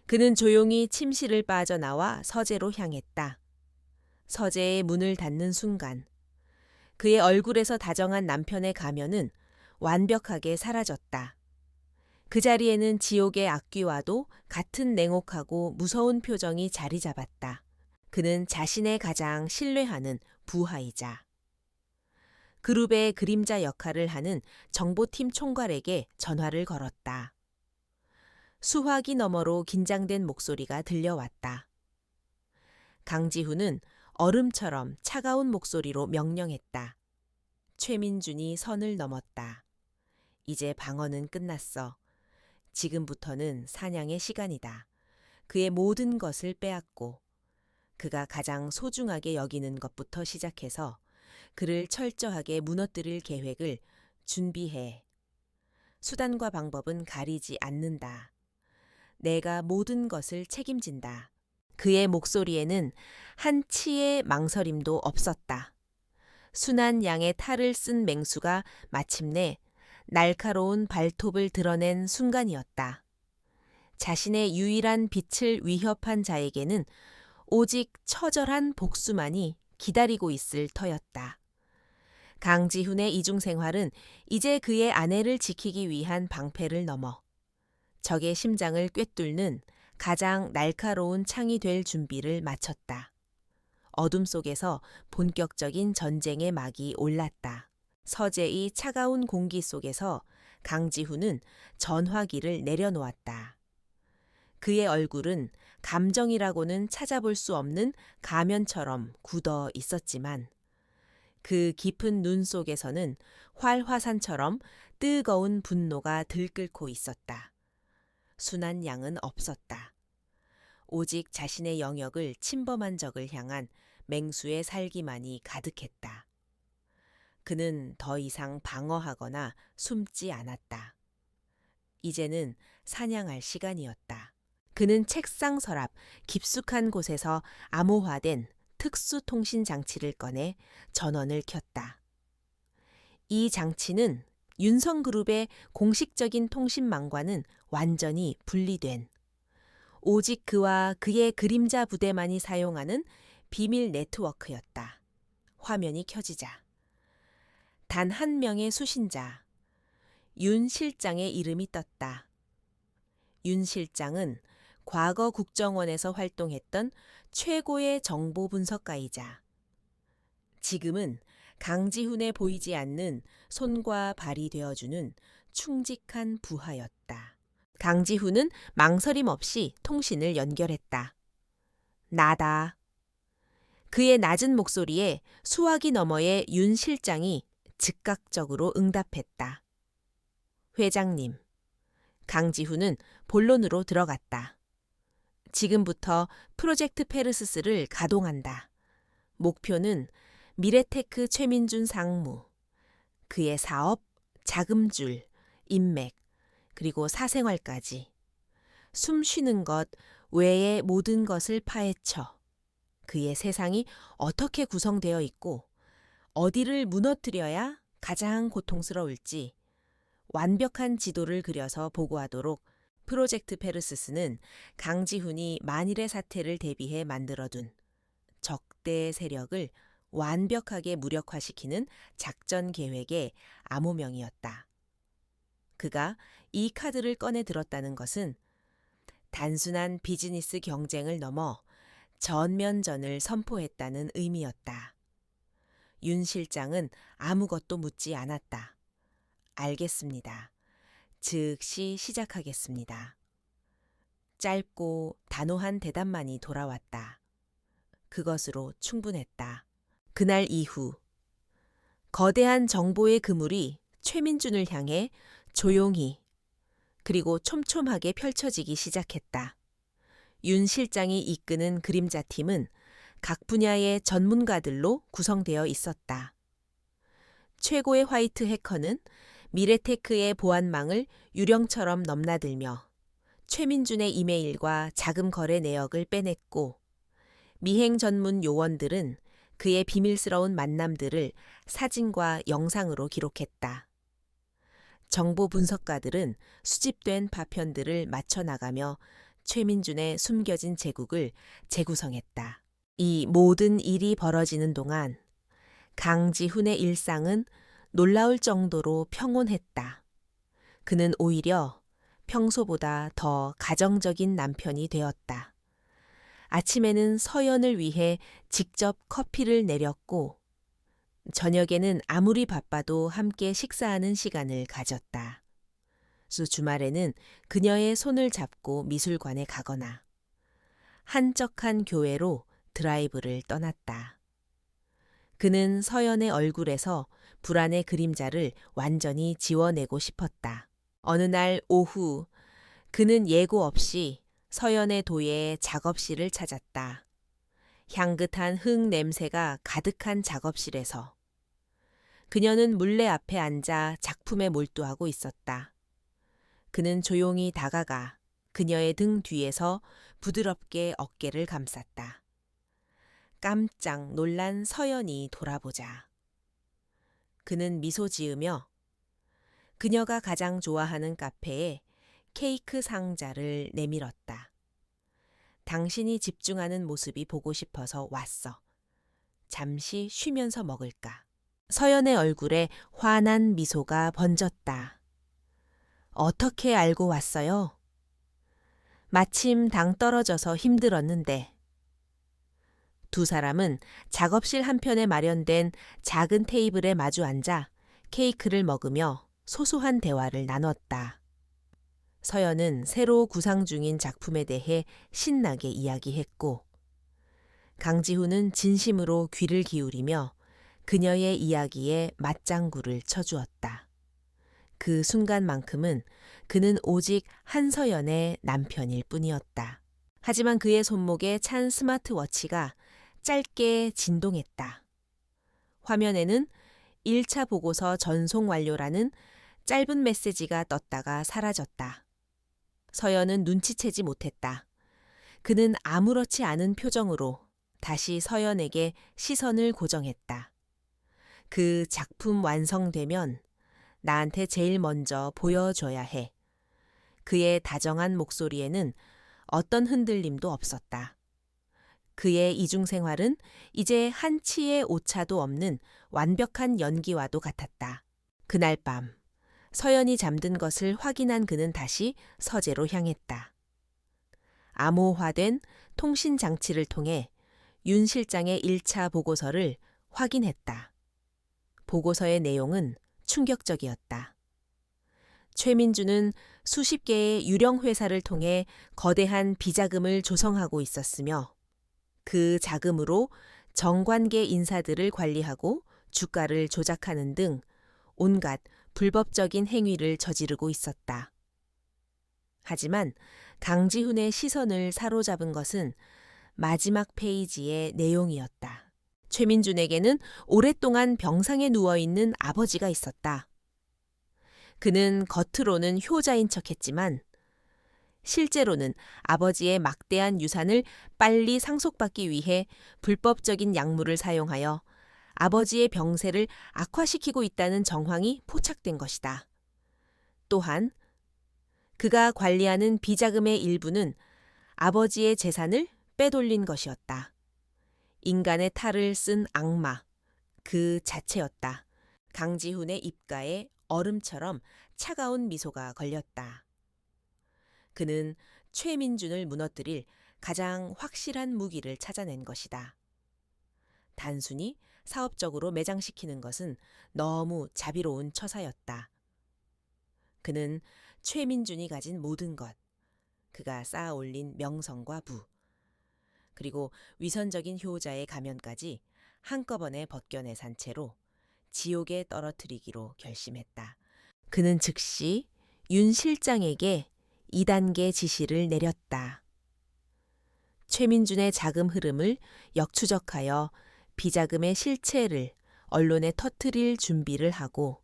그는 조용히 침실을 빠져나와 서재로 향했다. 서재의 문을 닫는 순간 그의 얼굴에서 다정한 남편의 가면은 완벽하게 사라졌다. 그 자리에는 지옥의 악귀와도 같은 냉혹하고 무서운 표정이 자리 잡았다. 그는 자신의 가장 신뢰하는 부하이자 그룹의 그림자 역할을 하는 정보팀 총괄에게 전화를 걸었다. 수화기 너머로 긴장된 목소리가 들려왔다. 강지훈은 얼음처럼 차가운 목소리로 명령했다. 최민준이 선을 넘었다. 이제 방어는 끝났어. 지금부터는 사냥의 시간이다. 그의 모든 것을 빼앗고 그가 가장 소중하게 여기는 것부터 시작해서 그를 철저하게 무너뜨릴 계획을 준비해. 수단과 방법은 가리지 않는다. 내가 모든 것을 책임진다. 그의 목소리에는 한 치의 망설임도 없었다. 순한 양의 탈을 쓴 맹수가 마침내 날카로운 발톱을 드러낸 순간이었다. 자신의 유일한 빛을 위협한 자에게는 오직 처절한 복수만이 기다리고 있을 터였다. 강지훈의 이중생활은 이제 그의 아내를 지키기 위한 방패를 넘어 적의 심장을 꿰뚫는 가장 날카로운 창이 될 준비를 마쳤다. 어둠 속에서 본격적인 전쟁의 막이 올랐다. 서재의 차가운 공기 속에서 강지훈은 전화기를 내려놓았다. 그의 얼굴은 감정이라고는 찾아볼 수 없는 가면처럼 굳어 있었지만 그 깊은 눈 속에서는 활화산처럼 뜨거운 분노가 들끓고 있었다. 순한 양은 없었다. 오직 자신의 영역을 침범한 적을 향한 맹수의 살기만이 가득했다. 그는 더 이상 방어하거나 숨지 않았다. 이제는 사냥할 시간이었다. 그는 책상 서랍 깊숙한 곳에서 암호화된 특수 통신 장치를 꺼내 전원을 켰다. 이 장치는 윤성그룹의 공식적인 통신망과는 완전히 분리된 오직 그와 그의 그림자 부대만이 사용하는 비밀 네트워크였다. 화면이 켜지자 단 한 명의 수신자, 윤 실장의 이름이 떴다. 윤 실장은 과거 국정원에서 활동했던 최고의 정보 분석가이자 지금은 강지훈에 보이지 않는 손과 발이 되어주는 충직한 부하였다. 강지훈은 망설임 없이 통신을 연결했다. 나다. 그의 낮은 목소리에 수화기 너머의 윤 실장이 즉각적으로 응답했다. 회장님. 강지훈은 본론으로 들어갔다. 지금부터 프로젝트 페르스스를 가동한다. 목표는 미래테크 최민준 상무, 그의 사업, 자금줄, 인맥, 그리고 사생활까지 숨 쉬는 것 외의 모든 것을 파헤쳐 그의 세상이 어떻게 구성되어 있고 어디를 무너뜨려야 가장 고통스러울지 완벽한 지도를 그려서 보고하도록 프로젝트 페르스스는 강지훈이 만일의 사태를 대비해 만들어둔 적대 세력을 완벽하게 무력화시키는 작전 계획의 암호명이었다. 그가 이 카드를 꺼내 들었다는 것은 단순한 비즈니스 경쟁을 넘어 전면전을 선포했다는 의미였다. 윤 실장은 아무것도 묻지 않았다. 알겠습니다. 즉시 시작하겠습니다. 짧고 단호한 대답만이 돌아왔다. 그것으로 충분했다. 그날 이후 거대한 정보의 그물이 최민준을 향해 조용히 그리고 촘촘하게 펼쳐지기 시작했다. 윤 실장이 이끄는 그림자팀은 각 분야의 전문가들로 구성되어 있었다. 최고의 화이트 해커는 미래테크의 보안망을 유령처럼 넘나들며 최민준의 이메일과 자금 거래 내역을 빼냈고 미행 전문 요원들은 그의 비밀스러운 만남들을 사진과 영상으로 기록했다. 정보 분석가들은 수집된 파편들을 맞춰 나가며 최민준의 숨겨진 제국을 재구성했다. 이 모든 일이 벌어지는 동안 강지훈의 일상은 놀라울 정도로 평온했다. 그는 오히려 평소보다 더 가정적인 남편이 되었다. 아침에는 서연을 위해 직접 커피를 내렸고 저녁에는 아무리 바빠도 함께 식사하는 시간을 가졌다. 주말에는 그녀의 손을 잡고 미술관에 가거나 한적한 교회로 드라이브를 떠났다. 그는 서연의 얼굴에서 불안의 그림자를 완전히 지워내고 싶었다. 어느 날 오후 그는 예고 없이 서연의 도예의 작업실을 찾았다. 향긋한 흙 냄새가 가득한 작업실에서 그녀는 물레 앞에 앉아 작품에 몰두하고 있었다. 그는 조용히 다가가 그녀의 등 뒤에서 부드럽게 어깨를 감쌌다. 깜짝 놀란 서연이 돌아보자. 그는 미소 지으며 그녀가 가장 좋아하는 카페에 케이크 상자를 내밀었다. 당신이 집중하는 모습이 보고 싶어서 왔어. 잠시 쉬면서 먹을까? 서연의 얼굴에 환한 미소가 번졌다. 어떻게 알고 왔어요? 마침 당 떨어져서 힘들었는데. 두 사람은 작업실 한편에 마련된 작은 테이블에 마주 앉아 케이크를 먹으며 소소한 대화를 나눴다. 서연은 새로 구상 중인 작품에 대해 신나게 이야기했고 강지훈은 진심으로 귀를 기울이며 그녀의 이야기에 맞장구를 쳐주었다. 그 순간만큼은 그는 오직 한서연의 남편일 뿐이었다. 하지만 그의 손목에 찬 스마트워치가 짧게 진동했다. 화면에는 1차 보고서 전송 완료라는 짧은 메시지가 떴다가 사라졌다. 서연은 눈치채지 못했다. 그는 아무렇지 않은 표정으로 다시 서연에게 시선을 고정했다. 그 작품 완성되면 나한테 제일 먼저 보여줘야 해. 그의 다정한 목소리에는 어떤 흔들림도 없었다. 그의 이중생활은 이제 한치의 오차도 없는 완벽한 연기와도 같았다. 그날 밤 서연이 잠든 것을 확인한 그는 다시 서재로 향했다. 암호화된 통신 장치를 통해 윤 실장의 1차 보고서를 확인했다. 보고서의 내용은 충격적이었다. 최민주는 수십 개의 유령 회사를 통해 거대한 비자금을 조성하고 있었으며 그 자금으로 정관계 인사들을 관리하고 주가를 조작하는 등 온갖 불법적인 행위를 저지르고 있었다. 하지만 강지훈의 시선을 사로잡은 것은 마지막 페이지의 내용이었다. 최민준에게는 오랫동안 병상에 누워있는 아버지가 있었다. 그는 겉으로는 효자인 척했지만 실제로는 아버지의 막대한 유산을 빨리 상속받기 위해 불법적인 약물을 사용하여 아버지의 병세를 악화시키고 있다는 정황이 포착된 것이다. 또한 그가 관리하는 비자금의 일부는 아버지의 재산을 빼돌린 것이었다. 인간의 탈을 쓴 악마, 그 자체였다. 강지훈의 입가에 얼음처럼 차가운 미소가 걸렸다. 그는 최민준을 무너뜨릴 가장 확실한 무기를 찾아낸 것이다. 단순히 사업적으로 매장시키는 것은 너무 자비로운 처사였다. 그는 최민준이 가진 모든 것, 그가 쌓아 올린 명성과 부, 그리고 위선적인 효자의 가면까지 한꺼번에 벗겨내 산 채로 지옥에 떨어뜨리기로 결심했다. 그는 즉시 윤 실장에게 2단계 지시를 내렸다. 최민준의 자금 흐름을 역추적하여 비자금의 실체를 언론에 터뜨릴 준비를 하고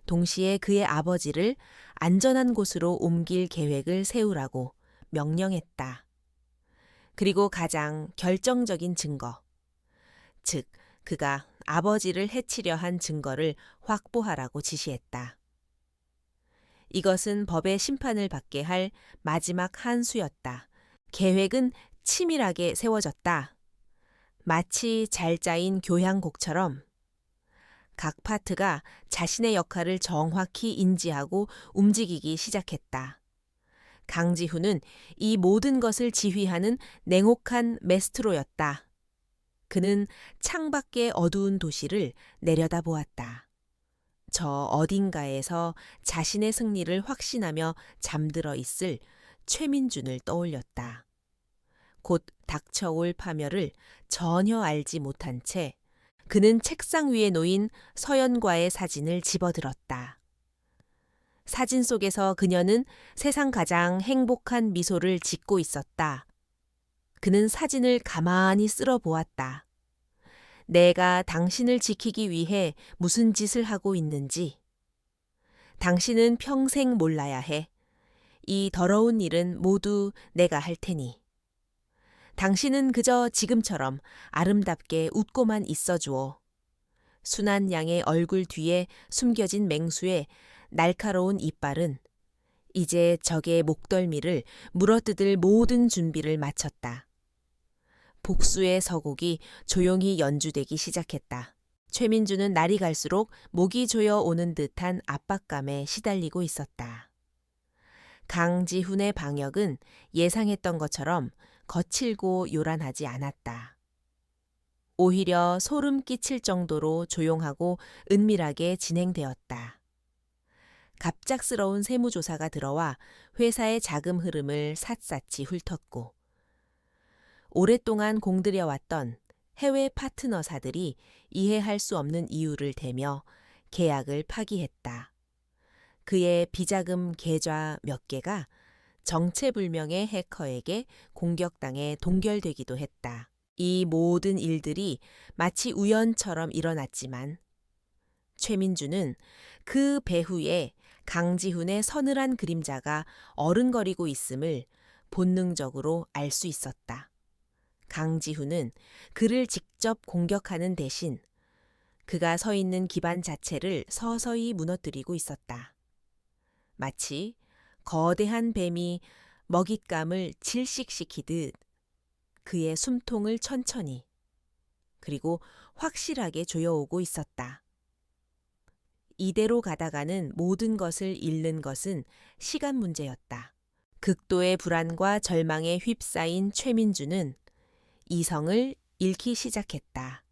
동시에 그의 아버지를 안전한 곳으로 옮길 계획을 세우라고 명령했다. 그리고 가장 결정적인 증거, 즉 그가 아버지를 해치려 한 증거를 확보하라고 지시했다. 이것은 법의 심판을 받게 할 마지막 한 수였다. 계획은 치밀하게 세워졌다. 마치 잘 짜인 교향곡처럼 각 파트가 자신의 역할을 정확히 인지하고 움직이기 시작했다. 강지훈은 이 모든 것을 지휘하는 냉혹한 메스트로였다. 그는 창밖의 어두운 도시를 내려다보았다. 저 어딘가에서 자신의 승리를 확신하며 잠들어 있을 최민준을 떠올렸다. 곧 닥쳐올 파멸을 전혀 알지 못한 채 그는 책상 위에 놓인 서연과의 사진을 집어들었다. 사진 속에서 그녀는 세상 가장 행복한 미소를 짓고 있었다. 그는 사진을 가만히 쓸어 보았다. 내가 당신을 지키기 위해 무슨 짓을 하고 있는지. 당신은 평생 몰라야 해. 이 더러운 일은 모두 내가 할 테니. 당신은 그저 지금처럼 아름답게 웃고만 있어주오. 순한 양의 얼굴 뒤에 숨겨진 맹수의 날카로운 이빨은 이제 적의 목덜미를 물어뜯을 모든 준비를 마쳤다. 복수의 서곡이 조용히 연주되기 시작했다. 최민주는 날이 갈수록 목이 조여 오는 듯한 압박감에 시달리고 있었다. 강지훈의 방역은 예상했던 것처럼 거칠고 요란하지 않았다. 오히려 소름 끼칠 정도로 조용하고 은밀하게 진행되었다. 갑작스러운 세무조사가 들어와 회사의 자금 흐름을 샅샅이 훑었고, 오랫동안 공들여왔던 해외 파트너사들이 이해할 수 없는 이유를 대며 계약을 파기했다. 그의 비자금 계좌 몇 개가 정체불명의 해커에게 공격당해 동결되기도 했다. 이 모든 일들이 마치 우연처럼 일어났지만 최민주는 그 배후에 강지훈의 서늘한 그림자가 어른거리고 있음을 본능적으로 알 수 있었다. 강지훈은 그를 직접 공격하는 대신 그가 서 있는 기반 자체를 서서히 무너뜨리고 있었다. 마치 거대한 뱀이 먹잇감을 질식시키듯 그의 숨통을 천천히 그리고 확실하게 조여오고 있었다. 이대로 가다가는 모든 것을 잃는 것은 시간 문제였다. 극도의 불안과 절망에 휩싸인 최민주는 이성을 잃기 시작했다.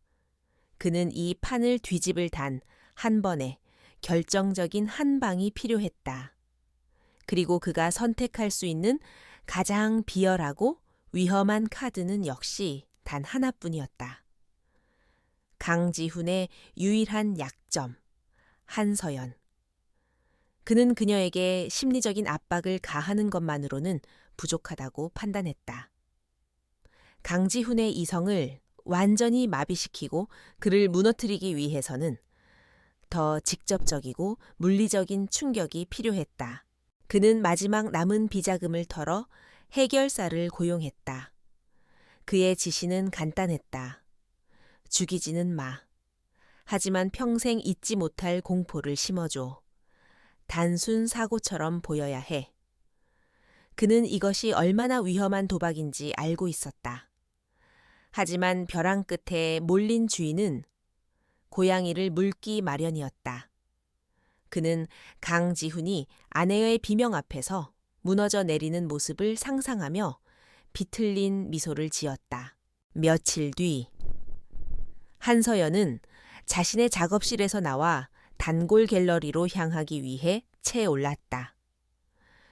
그는 이 판을 뒤집을 단 한 번에 결정적인 한 방이 필요했다. 그리고 그가 선택할 수 있는 가장 비열하고 위험한 카드는 역시 단 하나뿐이었다. 강지훈의 유일한 약점, 한서연. 그는 그녀에게 심리적인 압박을 가하는 것만으로는 부족하다고 판단했다. 강지훈의 이성을 완전히 마비시키고 그를 무너뜨리기 위해서는 더 직접적이고 물리적인 충격이 필요했다. 그는 마지막 남은 비자금을 털어 해결사를 고용했다. 그의 지시는 간단했다. 죽이지는 마. 하지만 평생 잊지 못할 공포를 심어줘. 단순 사고처럼 보여야 해. 그는 이것이 얼마나 위험한 도박인지 알고 있었다. 하지만 벼랑 끝에 몰린 주인은 고양이를 물기 마련이었다. 그는 강지훈이 아내의 비명 앞에서 무너져 내리는 모습을 상상하며 비틀린 미소를 지었다. 며칠 뒤 한서연은 자신의 작업실에서 나와 단골 갤러리로 향하기 위해 채에 올랐다.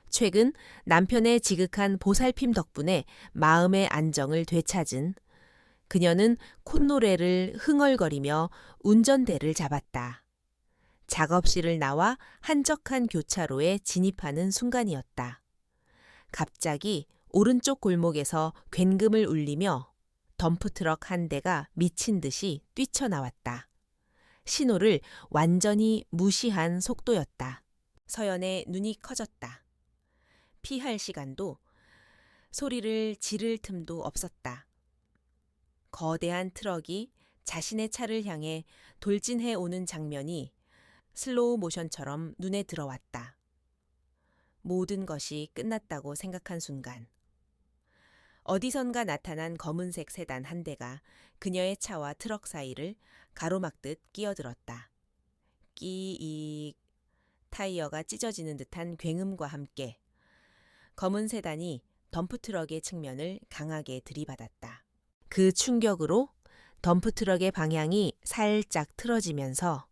최근 남편의 지극한 보살핌 덕분에 마음의 안정을 되찾은 그녀는 콧노래를 흥얼거리며 운전대를 잡았다. 작업실을 나와 한적한 교차로에 진입하는 순간이었다. 갑자기 오른쪽 골목에서 굉금을 울리며 덤프트럭 한 대가 미친 듯이 뛰쳐나왔다. 신호를 완전히 무시한 속도였다. 서연의 눈이 커졌다. 피할 시간도 소리를 지를 틈도 없었다. 거대한 트럭이 자신의 차를 향해 돌진해 오는 장면이 슬로우 모션처럼 눈에 들어왔다. 모든 것이 끝났다고 생각한 순간 어디선가 나타난 검은색 세단 한 대가 그녀의 차와 트럭 사이를 가로막듯 끼어들었다. 끼익 타이어가 찢어지는 듯한 굉음과 함께 검은 세단이 덤프트럭의 측면을 강하게 들이받았다. 그 충격으로 덤프트럭의 방향이 살짝 틀어지면서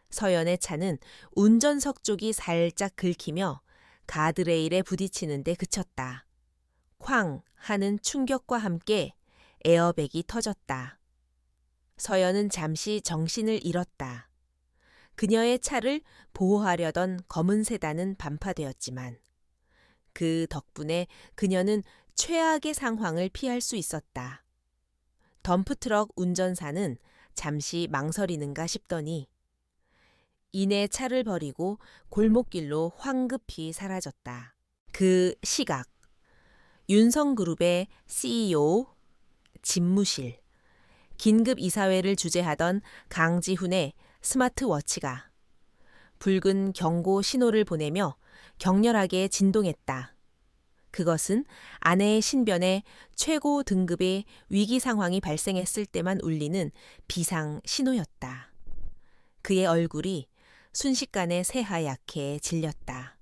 서연의 차는 운전석 쪽이 살짝 긁히며 가드레일에 부딪히는 데 그쳤다. 쾅 하는 충격과 함께 에어백이 터졌다. 서연은 잠시 정신을 잃었다. 그녀의 차를 보호하려던 검은 세단은 반파되었지만 그 덕분에 그녀는 최악의 상황을 피할 수 있었다. 덤프트럭 운전사는 잠시 망설이는가 싶더니 이내 차를 버리고 골목길로 황급히 사라졌다. 그 시각, 윤성그룹의 CEO, 집무실, 긴급 이사회를 주재하던 강지훈의 스마트워치가 붉은 경고 신호를 보내며 격렬하게 진동했다. 그것은 아내의 신변에 최고 등급의 위기 상황이 발생했을 때만 울리는 비상 신호였다. 그의 얼굴이 순식간에 새하얗게 질렸다.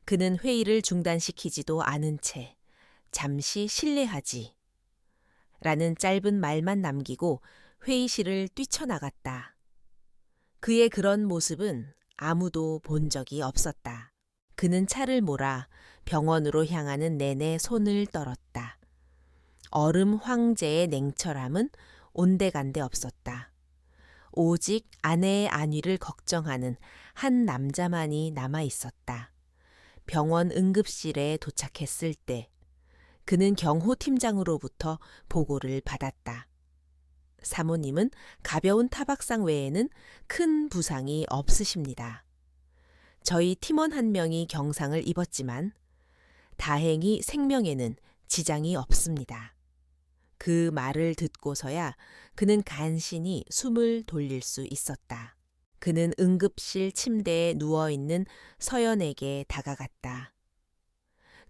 그는 회의를 중단시키지도 않은 채 잠시 실례하지 라는 짧은 말만 남기고 회의실을 뛰쳐나갔다. 그의 그런 모습은 아무도 본 적이 없었다. 그는 차를 몰아 병원으로 향하는 내내 손을 떨었다. 얼음 황제의 냉철함은 온데간데 없었다. 오직 아내의 안위를 걱정하는 한 남자만이 남아 있었다. 병원 응급실에 도착했을 때 그는 경호팀장으로부터 보고를 받았다. 사모님은 가벼운 타박상 외에는 큰 부상이 없으십니다. 저희 팀원 한 명이 경상을 입었지만 다행히 생명에는 지장이 없습니다. 그 말을 듣고서야 그는 간신히 숨을 돌릴 수 있었다. 그는 응급실 침대에 누워있는 서연에게 다가갔다.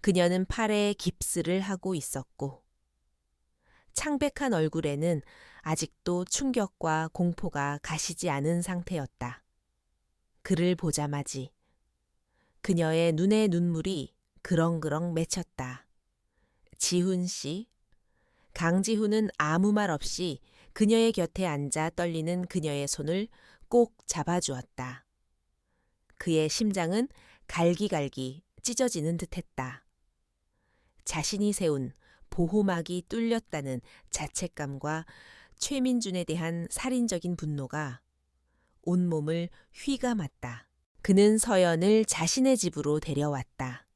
그녀는 팔에 깁스를 하고 있었고 창백한 얼굴에는 아직도 충격과 공포가 가시지 않은 상태였다. 그를 보자마지 그녀의 눈에 눈물이 그렁그렁 맺혔다. 지훈 씨. 강지훈은 아무 말 없이 그녀의 곁에 앉아 떨리는 그녀의 손을 꼭 잡아주었다. 그의 심장은 갈기갈기 찢어지는 듯했다. 자신이 세운 보호막이 뚫렸다는 자책감과 최민준에 대한 살인적인 분노가 온몸을 휘감았다. 그는 서연을 자신의 집으로 데려왔다.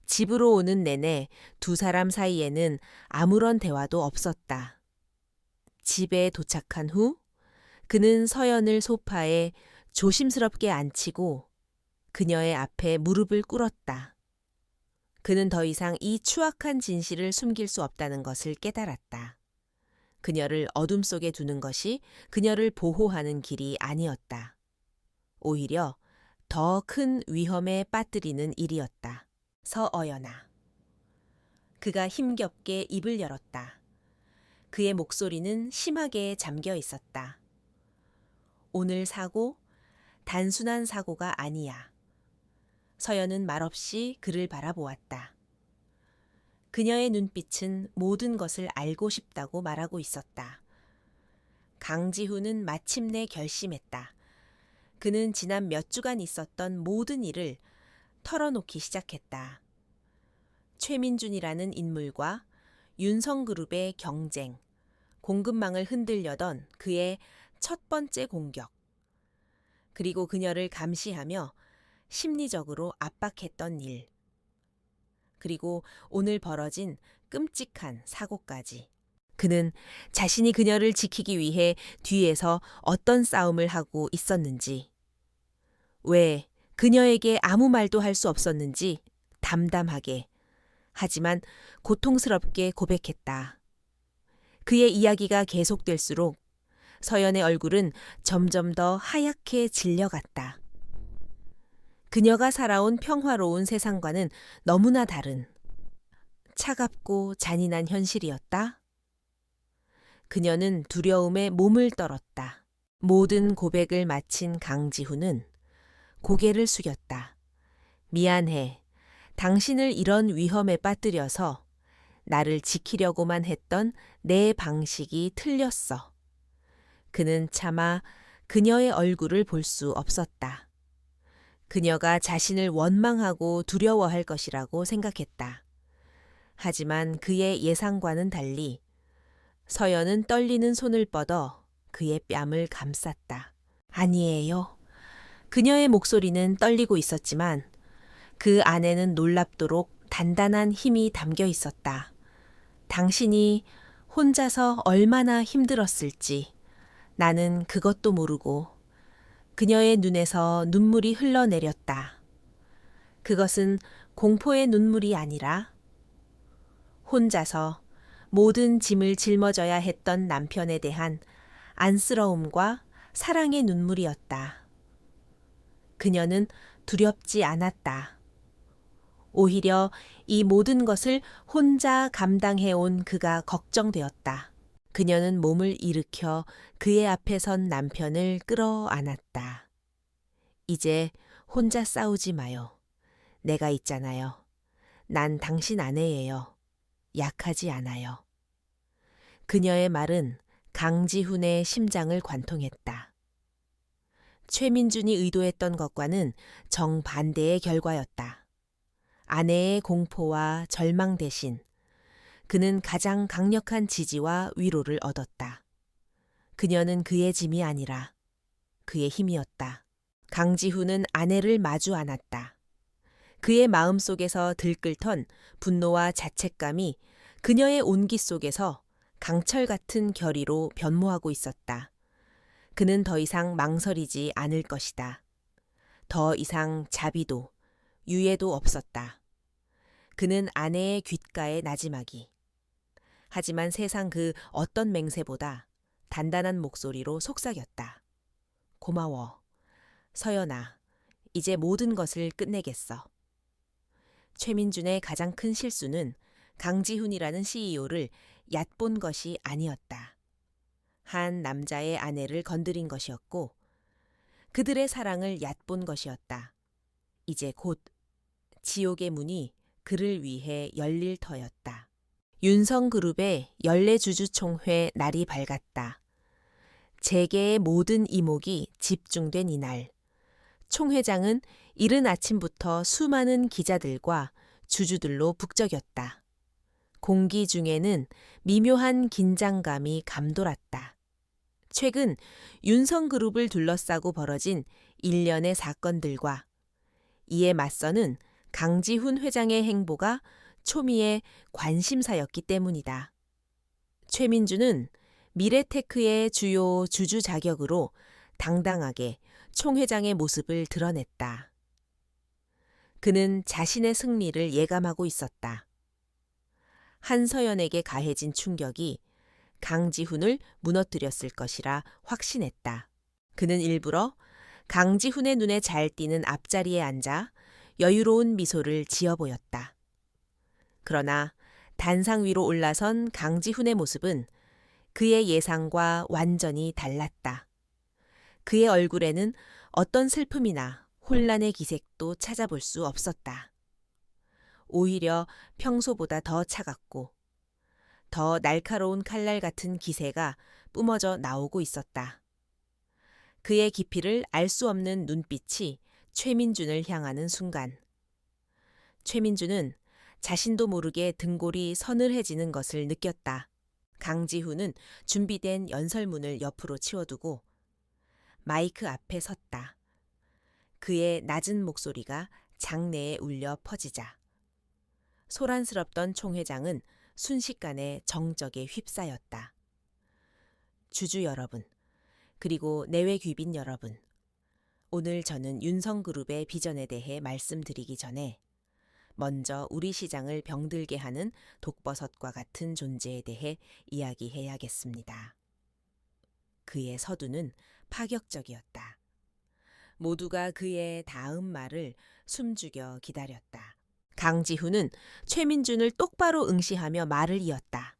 집으로 오는 내내 두 사람 사이에는 아무런 대화도 없었다. 집에 도착한 후 그는 서연을 소파에 조심스럽게 앉히고 그녀의 앞에 무릎을 꿇었다. 그는 더 이상 이 추악한 진실을 숨길 수 없다는 것을 깨달았다. 그녀를 어둠 속에 두는 것이 그녀를 보호하는 길이 아니었다. 오히려 더 큰 위험에 빠뜨리는 일이었다. 서어연아. 그가 힘겹게 입을 열었다. 그의 목소리는 심하게 잠겨 있었다. 오늘 사고, 단순한 사고가 아니야. 서연은 말없이 그를 바라보았다. 그녀의 눈빛은 모든 것을 알고 싶다고 말하고 있었다. 강지훈은 마침내 결심했다. 그는 지난 몇 주간 있었던 모든 일을 털어놓기 시작했다. 최민준이라는 인물과 윤성그룹의 경쟁, 공급망을 흔들려던 그의 첫 번째 공격, 그리고 그녀를 감시하며 심리적으로 압박했던 일, 그리고 오늘 벌어진 끔찍한 사고까지. 그는 자신이 그녀를 지키기 위해 뒤에서 어떤 싸움을 하고 있었는지, 왜 그녀에게 아무 말도 할 수 없었는지 담담하게, 하지만 고통스럽게 고백했다. 그의 이야기가 계속될수록 서연의 얼굴은 점점 더 하얗게 질려갔다. 그녀가 살아온 평화로운 세상과는 너무나 다른 차갑고 잔인한 현실이었다. 그녀는 두려움에 몸을 떨었다. 모든 고백을 마친 강지훈은 고개를 숙였다. 미안해. 당신을 이런 위험에 빠뜨려서 나를 지키려고만 했던 내 방식이 틀렸어. 그는 차마 그녀의 얼굴을 볼 수 없었다. 그녀가 자신을 원망하고 두려워할 것이라고 생각했다. 하지만 그의 예상과는 달리 서연은 떨리는 손을 뻗어 그의 뺨을 감쌌다. 아니에요. 그녀의 목소리는 떨리고 있었지만 그 안에는 놀랍도록 단단한 힘이 담겨 있었다. 당신이 혼자서 얼마나 힘들었을지 나는 그것도 모르고. 그녀의 눈에서 눈물이 흘러내렸다. 그것은 공포의 눈물이 아니라 혼자서 모든 짐을 짊어져야 했던 남편에 대한 안쓰러움과 사랑의 눈물이었다. 그녀는 두렵지 않았다. 오히려 이 모든 것을 혼자 감당해온 그가 걱정되었다. 그녀는 몸을 일으켜 그의 앞에 선 남편을 끌어안았다. 이제 혼자 싸우지 마요. 내가 있잖아요. 난 당신 아내예요. 약하지 않아요. 그녀의 말은 강지훈의 심장을 관통했다. 최민준이 의도했던 것과는 정반대의 결과였다. 아내의 공포와 절망 대신 그는 가장 강력한 지지와 위로를 얻었다. 그녀는 그의 짐이 아니라 그의 힘이었다. 강지훈은 아내를 마주 안았다. 그의 마음속에서 들끓던 분노와 자책감이 그녀의 온기 속에서 강철 같은 결의로 변모하고 있었다. 그는 더 이상 망설이지 않을 것이다. 더 이상 자비도 유예도 없었다. 그는 아내의 귓가에 나지막이. 하지만 세상 그 어떤 맹세보다 단단한 목소리로 속삭였다. 고마워. 서연아, 이제 모든 것을 끝내겠어. 최민준의 가장 큰 실수는 강지훈이라는 CEO를 얕본 것이 아니었다. 한 남자의 아내를 건드린 것이었고 그들의 사랑을 얕본 것이었다. 이제 곧 지옥의 문이 그를 위해 열릴 터였다. 윤성그룹의 연례주주총회 날이 밝았다. 재계의 모든 이목이 집중된 이날. 총회장은 이른 아침부터 수많은 기자들과 주주들로 북적였다. 공기 중에는 미묘한 긴장감이 감돌았다. 최근 윤성그룹을 둘러싸고 벌어진 일련의 사건들과 이에 맞서는 강지훈 회장의 행보가 초미의 관심사였기 때문이다. 최민준은 미래테크의 주요 주주 자격으로 당당하게 총회장의 모습을 드러냈다. 그는 자신의 승리를 예감하고 있었다. 한서연에게 가해진 충격이 강지훈을 무너뜨렸을 것이라 확신했다. 그는 일부러 강지훈의 눈에 잘 띄는 앞자리에 앉아 여유로운 미소를 지어 보였다. 그러나 단상 위로 올라선 강지훈의 모습은 그의 예상과 완전히 달랐다. 그의 얼굴에는 어떤 슬픔이나 혼란의 기색도 찾아볼 수 없었다. 오히려 평소보다 더 차갑고 더 날카로운 칼날 같은 기세가 뿜어져 나오고 있었다. 그의 깊이를 알 수 없는 눈빛이 최민준을 향하는 순간 최민준은 자신도 모르게 등골이 서늘해지는 것을 느꼈다. 강지훈은 준비된 연설문을 옆으로 치워두고 마이크 앞에 섰다. 그의 낮은 목소리가 장내에 울려 퍼지자 소란스럽던 총회장은 순식간에 정적에 휩싸였다. 주주 여러분, 그리고 내외 귀빈 여러분, 오늘 저는 윤성그룹의 비전에 대해 말씀드리기 전에 먼저 우리 시장을 병들게 하는 독버섯과 같은 존재에 대해 이야기해야겠습니다. 그의 서두는 파격적이었다. 모두가 그의 다음 말을 숨죽여 기다렸다. 강지훈은 최민준을 똑바로 응시하며 말을 이었다.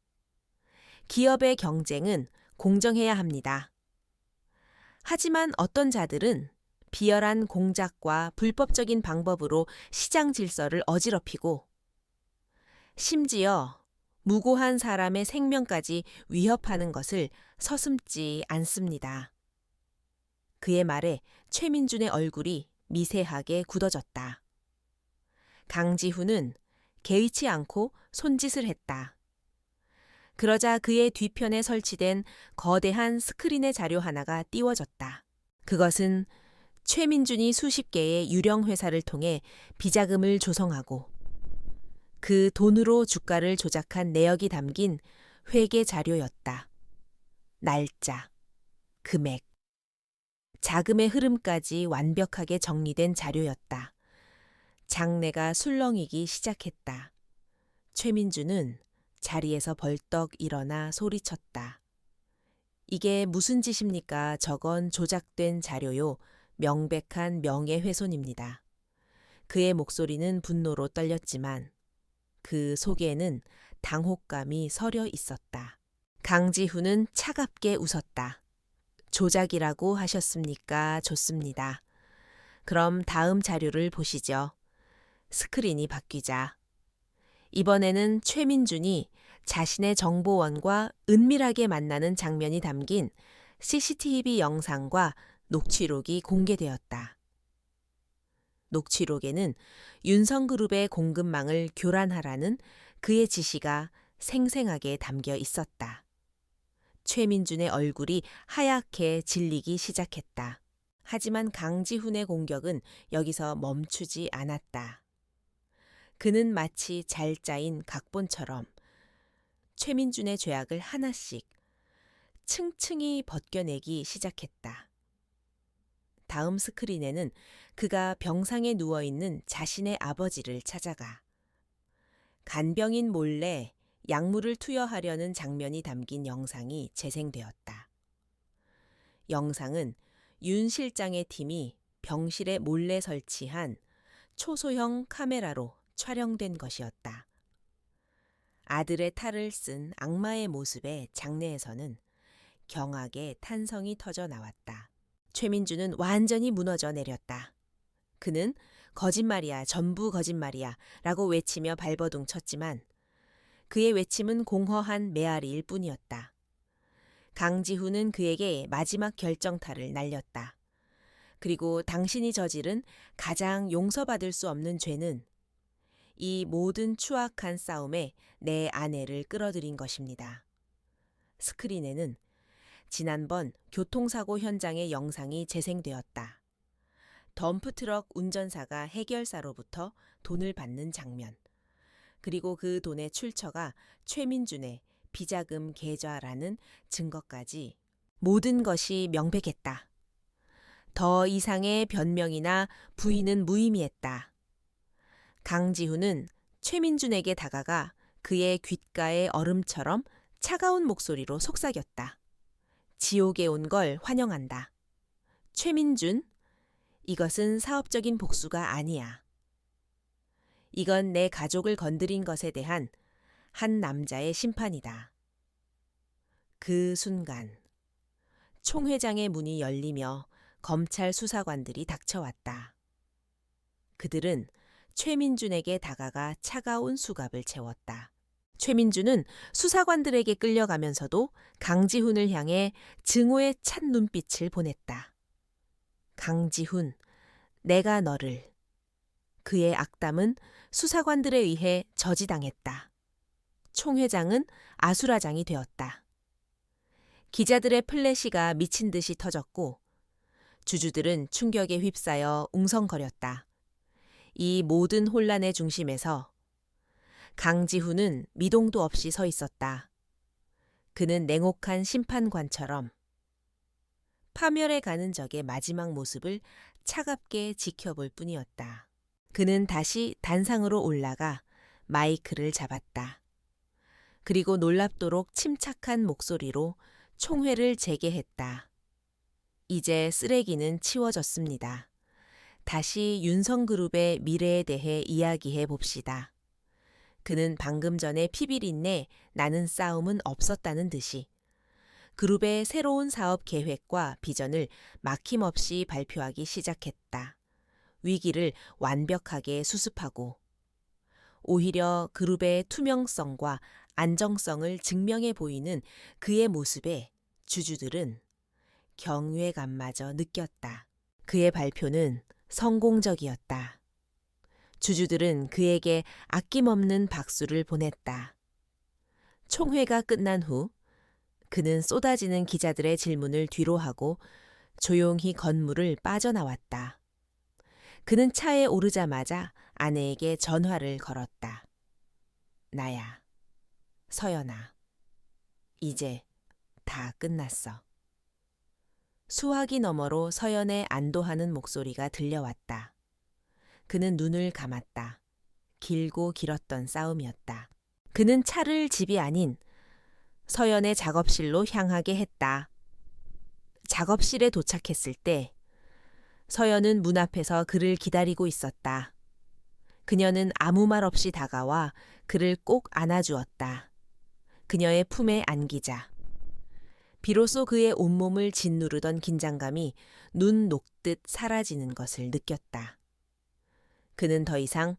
기업의 경쟁은 공정해야 합니다. 하지만 어떤 자들은 비열한 공작과 불법적인 방법으로 시장 질서를 어지럽히고 심지어 무고한 사람의 생명까지 위협하는 것을 서슴지 않습니다. 그의 말에 최민준의 얼굴이 미세하게 굳어졌다. 강지훈은 개의치 않고 손짓을 했다. 그러자 그의 뒤편에 설치된 거대한 스크린의 자료 하나가 띄워졌다. 그것은 최민준이 수십 개의 유령 회사를 통해 비자금을 조성하고 그 돈으로 주가를 조작한 내역이 담긴 회계 자료였다. 날짜, 금액, 자금의 흐름까지 완벽하게 정리된 자료였다. 장내가 술렁이기 시작했다. 최민준은 자리에서 벌떡 일어나 소리쳤다. 이게 무슨 짓입니까? 저건 조작된 자료요. 명백한 명예훼손입니다. 그의 목소리는 분노로 떨렸지만 그 속에는 당혹감이 서려 있었다. 강지훈은 차갑게 웃었다. 조작이라고 하셨습니까? 좋습니다. 그럼 다음 자료를 보시죠. 스크린이 바뀌자 이번에는 최민준이 자신의 정보원과 은밀하게 만나는 장면이 담긴 CCTV 영상과 녹취록이 공개되었다. 녹취록에는 윤성그룹의 공급망을 교란하라는 그의 지시가 생생하게 담겨 있었다. 최민준의 얼굴이 하얗게 질리기 시작했다. 하지만 강지훈의 공격은 여기서 멈추지 않았다. 그는 마치 잘 짜인 각본처럼 최민준의 죄악을 하나씩 층층이 벗겨내기 시작했다. 다음 스크린에는 그가 병상에 누워있는 자신의 아버지를 찾아가 간병인 몰래 약물을 투여하려는 장면이 담긴 영상이 재생되었다. 영상은 윤 실장의 팀이 병실에 몰래 설치한 초소형 카메라로 촬영된 것이었다. 아들의 탈을 쓴 악마의 모습의 장내에서는 경악의 탄성이 터져 나왔다. 최민준은 완전히 무너져 내렸다. 그는 거짓말이야, 전부 거짓말이야 라고 외치며 발버둥 쳤지만 그의 외침은 공허한 메아리일 뿐이었다. 강지훈은 그에게 마지막 결정타를 날렸다. 그리고 당신이 저지른 가장 용서받을 수 없는 죄는 이 모든 추악한 싸움에 내 아내를 끌어들인 것입니다. 스크린에는 지난번 교통사고 현장의 영상이 재생되었다. 덤프트럭 운전사가 해결사로부터 돈을 받는 장면. 그리고 그 돈의 출처가 최민준의 비자금 계좌라는 증거까지 모든 것이 명백했다. 더 이상의 변명이나 부인은 무의미했다. 강지훈은 최민준에게 다가가 그의 귓가의 얼음처럼 차가운 목소리로 속삭였다. 지옥에 온 걸 환영한다. 최민준, 이것은 사업적인 복수가 아니야. 이건 내 가족을 건드린 것에 대한 한 남자의 심판이다. 그 순간 총회장의 문이 열리며 검찰 수사관들이 닥쳐왔다. 그들은 최민준에게 다가가 차가운 수갑을 채웠다. 최민준은 수사관들에게 끌려가면서도 강지훈을 향해 증오의 찬 눈빛을 보냈다. 강지훈, 내가 너를. 그의 악담은 수사관들에 의해 저지당했다. 총회장은 아수라장이 되었다. 기자들의 플래시가 미친 듯이 터졌고 주주들은 충격에 휩싸여 웅성거렸다. 이 모든 혼란의 중심에서 강지훈은 미동도 없이 서 있었다. 그는 냉혹한 심판관처럼 파멸해 가는 적의 마지막 모습을 차갑게 지켜볼 뿐이었다. 그는 다시 단상으로 올라가 마이크를 잡았다. 그리고 놀랍도록 침착한 목소리로 총회를 재개했다. 이제 쓰레기는 치워졌습니다. 다시 윤성그룹의 미래에 대해 이야기해 봅시다. 그는 방금 전에 피비린내 나는 싸움은 없었다는 듯이 그룹의 새로운 사업 계획과 비전을 막힘없이 발표하기 시작했다. 위기를 완벽하게 수습하고 오히려 그룹의 투명성과 안정성을 증명해 보이는 그의 모습에 주주들은 경외감마저 느꼈다. 그의 발표는 성공적이었다. 주주들은 그에게 아낌없는 박수를 보냈다. 총회가 끝난 후 그는 쏟아지는 기자들의 질문을 뒤로하고 조용히 건물을 빠져나왔다. 그는 차에 오르자마자 아내에게 전화를 걸었다. 나야, 서연아. 이제 다 끝났어. 수화기 너머로 서연의 안도하는 목소리가 들려왔다. 그는 눈을 감았다. 길고 길었던 싸움이었다. 그는 차를 집이 아닌 서연의 작업실로 향하게 했다. 작업실에 도착했을 때 서연은 문 앞에서 그를 기다리고 있었다. 그녀는 아무 말 없이 다가와 그를 꼭 안아주었다. 그녀의 품에 안기자. 비로소 그의 온몸을 짓누르던 긴장감이 눈 녹듯 사라지는 것을 느꼈다. 그는 더 이상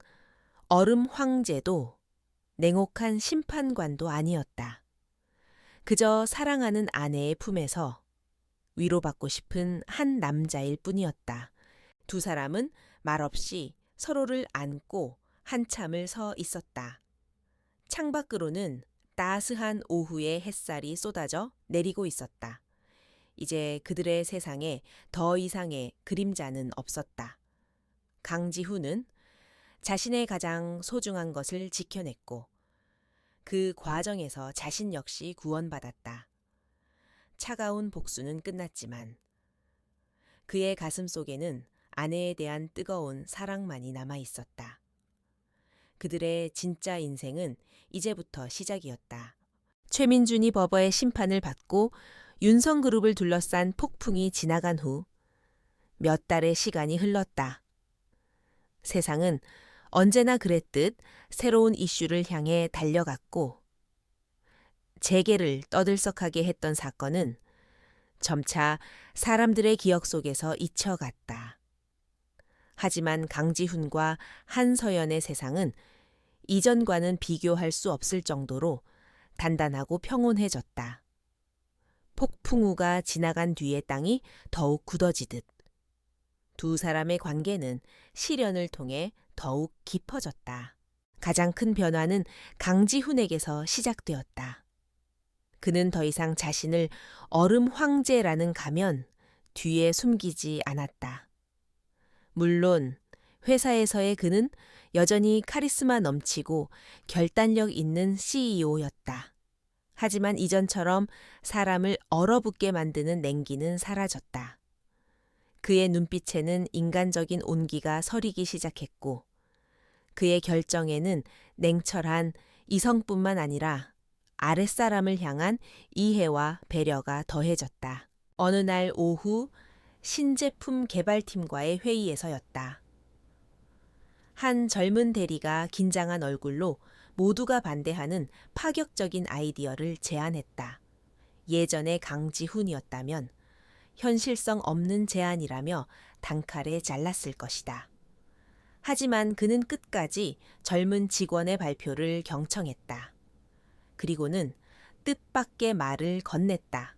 얼음 황제도 냉혹한 심판관도 아니었다. 그저 사랑하는 아내의 품에서 위로받고 싶은 한 남자일 뿐이었다. 두 사람은 말없이 서로를 안고 한참을 서 있었다. 창밖으로는 따스한 오후의 햇살이 쏟아져 내리고 있었다. 이제 그들의 세상에 더 이상의 그림자는 없었다. 강지훈은 자신의 가장 소중한 것을 지켜냈고 그 과정에서 자신 역시 구원받았다. 차가운 복수는 끝났지만 그의 가슴 속에는 아내에 대한 뜨거운 사랑만이 남아 있었다. 그들의 진짜 인생은 이제부터 시작이었다. 최민준이 법원의 심판을 받고 윤성그룹을 둘러싼 폭풍이 지나간 후 몇 달의 시간이 흘렀다. 세상은 언제나 그랬듯 새로운 이슈를 향해 달려갔고 재계를 떠들썩하게 했던 사건은 점차 사람들의 기억 속에서 잊혀갔다. 하지만 강지훈과 한서연의 세상은 이전과는 비교할 수 없을 정도로 단단하고 평온해졌다. 폭풍우가 지나간 뒤의 땅이 더욱 굳어지듯 두 사람의 관계는 시련을 통해 더욱 깊어졌다. 가장 큰 변화는 강지훈에게서 시작되었다. 그는 더 이상 자신을 얼음 황제라는 가면 뒤에 숨기지 않았다. 물론 회사에서의 그는 여전히 카리스마 넘치고 결단력 있는 CEO였다. 하지만 이전처럼 사람을 얼어붙게 만드는 냉기는 사라졌다. 그의 눈빛에는 인간적인 온기가 서리기 시작했고 그의 결정에는 냉철한 이성뿐만 아니라 아랫사람을 향한 이해와 배려가 더해졌다. 어느 날 오후 신제품 개발팀과의 회의에서였다. 한 젊은 대리가 긴장한 얼굴로 모두가 반대하는 파격적인 아이디어를 제안했다. 예전의 강지훈이었다면 현실성 없는 제안이라며 단칼에 잘랐을 것이다. 하지만 그는 끝까지 젊은 직원의 발표를 경청했다. 그리고는 뜻밖의 말을 건넸다.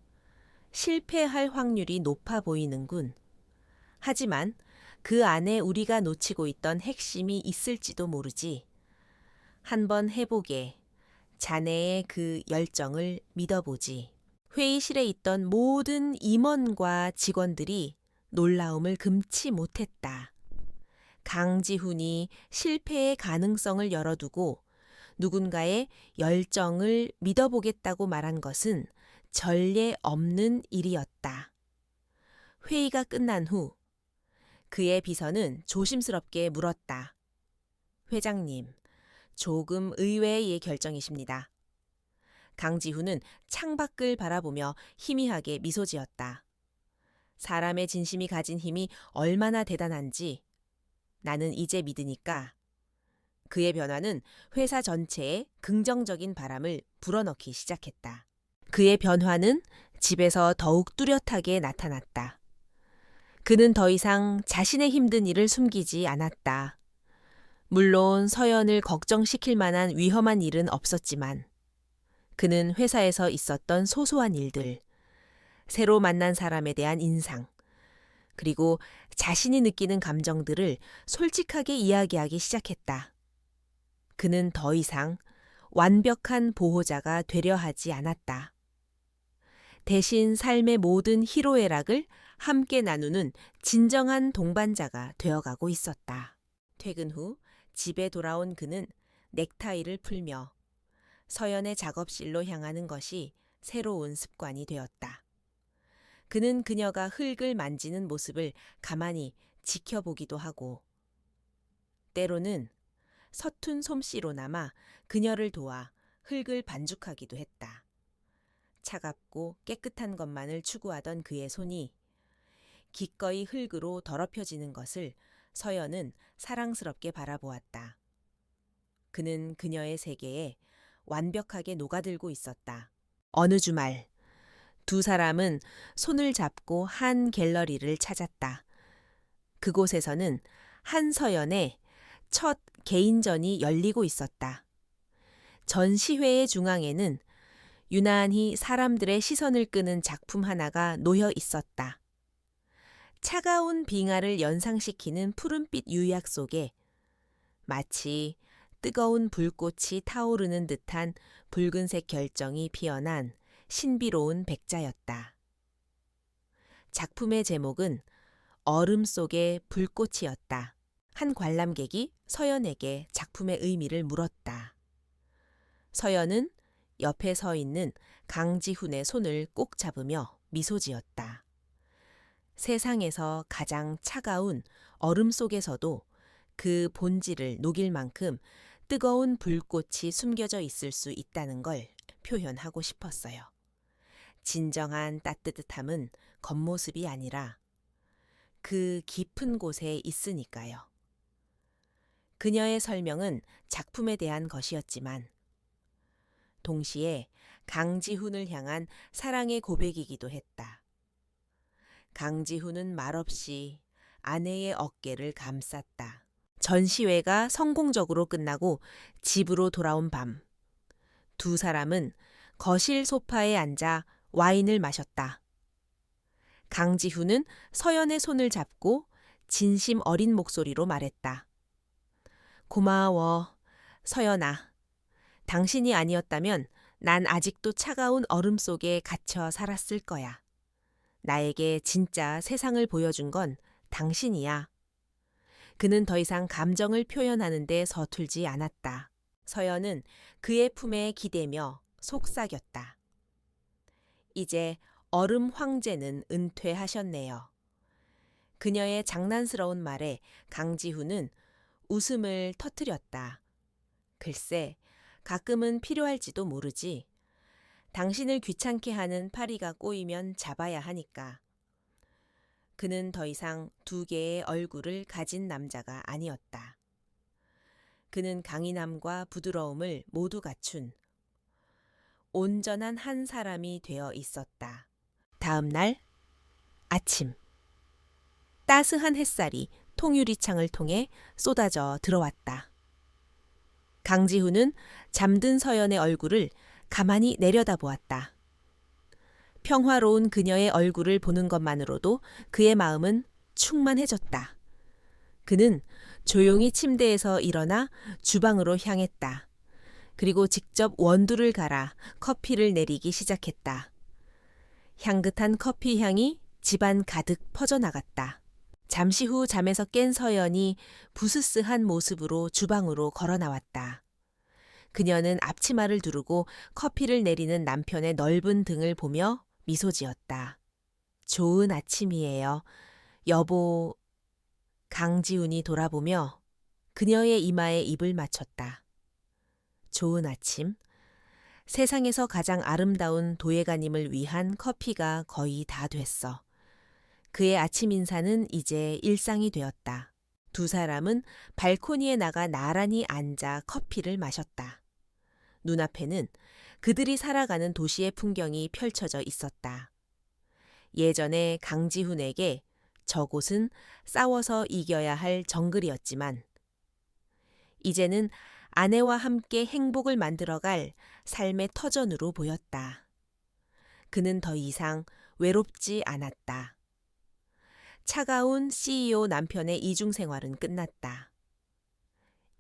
실패할 확률이 높아 보이는군. 하지만 그 안에 우리가 놓치고 있던 핵심이 있을지도 모르지. 한번 해보게. 자네의 그 열정을 믿어보지. 회의실에 있던 모든 임원과 직원들이 놀라움을 금치 못했다. 강지훈이 실패의 가능성을 열어두고 누군가의 열정을 믿어보겠다고 말한 것은 전례 없는 일이었다. 회의가 끝난 후 그의 비서는 조심스럽게 물었다. 회장님, 조금 의외의 결정이십니다. 강지훈은 창밖을 바라보며 희미하게 미소 지었다. 사람의 진심이 가진 힘이 얼마나 대단한지 나는 이제 믿으니까. 그의 변화는 회사 전체에 긍정적인 바람을 불어넣기 시작했다. 그의 변화는 집에서 더욱 뚜렷하게 나타났다. 그는 더 이상 자신의 힘든 일을 숨기지 않았다. 물론 서연을 걱정시킬 만한 위험한 일은 없었지만 그는 회사에서 있었던 소소한 일들, 새로 만난 사람에 대한 인상, 그리고 자신이 느끼는 감정들을 솔직하게 이야기하기 시작했다. 그는 더 이상 완벽한 보호자가 되려 하지 않았다. 대신 삶의 모든 희로애락을 함께 나누는 진정한 동반자가 되어가고 있었다. 퇴근 후 집에 돌아온 그는 넥타이를 풀며 서연의 작업실로 향하는 것이 새로운 습관이 되었다. 그는 그녀가 흙을 만지는 모습을 가만히 지켜보기도 하고 때로는 서툰 솜씨로나마 그녀를 도와 흙을 반죽하기도 했다. 차갑고 깨끗한 것만을 추구하던 그의 손이 기꺼이 흙으로 더럽혀지는 것을 서연은 사랑스럽게 바라보았다. 그는 그녀의 세계에 완벽하게 녹아들고 있었다. 어느 주말 두 사람은 손을 잡고 한 갤러리를 찾았다. 그곳에서는 한서연의 첫 개인전이 열리고 있었다. 전시회의 중앙에는 유난히 사람들의 시선을 끄는 작품 하나가 놓여 있었다. 차가운 빙하를 연상시키는 푸른빛 유약 속에 마치 뜨거운 불꽃이 타오르는 듯한 붉은색 결정이 피어난 신비로운 백자였다. 작품의 제목은 얼음 속의 불꽃이었다. 한 관람객이 서연에게 작품의 의미를 물었다. 서연은 옆에 서 있는 강지훈의 손을 꼭 잡으며 미소 지었다. 세상에서 가장 차가운 얼음 속에서도 그 본질을 녹일 만큼 뜨거운 불꽃이 숨겨져 있을 수 있다는 걸 표현하고 싶었어요. 진정한 따뜻함은 겉모습이 아니라 그 깊은 곳에 있으니까요. 그녀의 설명은 작품에 대한 것이었지만 동시에 강지훈을 향한 사랑의 고백이기도 했다. 강지훈은 말없이 아내의 어깨를 감쌌다. 전시회가 성공적으로 끝나고 집으로 돌아온 밤, 두 사람은 거실 소파에 앉아 와인을 마셨다. 강지훈은 서연의 손을 잡고 진심 어린 목소리로 말했다. 고마워, 서연아. 당신이 아니었다면 난 아직도 차가운 얼음 속에 갇혀 살았을 거야. 나에게 진짜 세상을 보여준 건 당신이야. 그는 더 이상 감정을 표현하는 데 서툴지 않았다. 서연은 그의 품에 기대며 속삭였다. 이제 얼음 황제는 은퇴하셨네요. 그녀의 장난스러운 말에 강지훈은 웃음을 터뜨렸다. 글쎄, 가끔은 필요할지도 모르지. 당신을 귀찮게 하는 파리가 꼬이면 잡아야 하니까. 그는 더 이상 두 개의 얼굴을 가진 남자가 아니었다. 그는 강인함과 부드러움을 모두 갖춘 온전한 한 사람이 되어 있었다. 다음 날 아침. 따스한 햇살이 통유리창을 통해 쏟아져 들어왔다. 강지훈은 잠든 서연의 얼굴을 가만히 내려다보았다. 평화로운 그녀의 얼굴을 보는 것만으로도 그의 마음은 충만해졌다. 그는 조용히 침대에서 일어나 주방으로 향했다. 그리고 직접 원두를 갈아 커피를 내리기 시작했다. 향긋한 커피 향이 집안 가득 퍼져나갔다. 잠시 후 잠에서 깬 서연이 부스스한 모습으로 주방으로 걸어 나왔다. 그녀는 앞치마를 두르고 커피를 내리는 남편의 넓은 등을 보며 미소 지었다. 좋은 아침이에요. 여보. 강지훈이 돌아보며 그녀의 이마에 입을 맞췄다. 좋은 아침. 세상에서 가장 아름다운 도예가님을 위한 커피가 거의 다 됐어. 그의 아침 인사는 이제 일상이 되었다. 두 사람은 발코니에 나가 나란히 앉아 커피를 마셨다. 눈앞에는 그들이 살아가는 도시의 풍경이 펼쳐져 있었다. 예전에 강지훈에게 저곳은 싸워서 이겨야 할 정글이었지만 이제는 아내와 함께 행복을 만들어갈 삶의 터전으로 보였다. 그는 더 이상 외롭지 않았다. 차가운 CEO 남편의 이중 생활은 끝났다.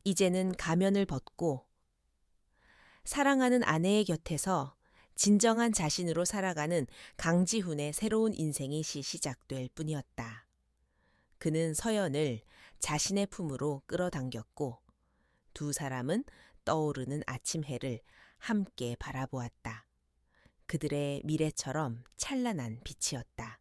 이제는 가면을 벗고 사랑하는 아내의 곁에서 진정한 자신으로 살아가는 강지훈의 새로운 인생이 시작될 뿐이었다. 그는 서연을 자신의 품으로 끌어당겼고 두 사람은 떠오르는 아침 해를 함께 바라보았다. 그들의 미래처럼 찬란한 빛이었다.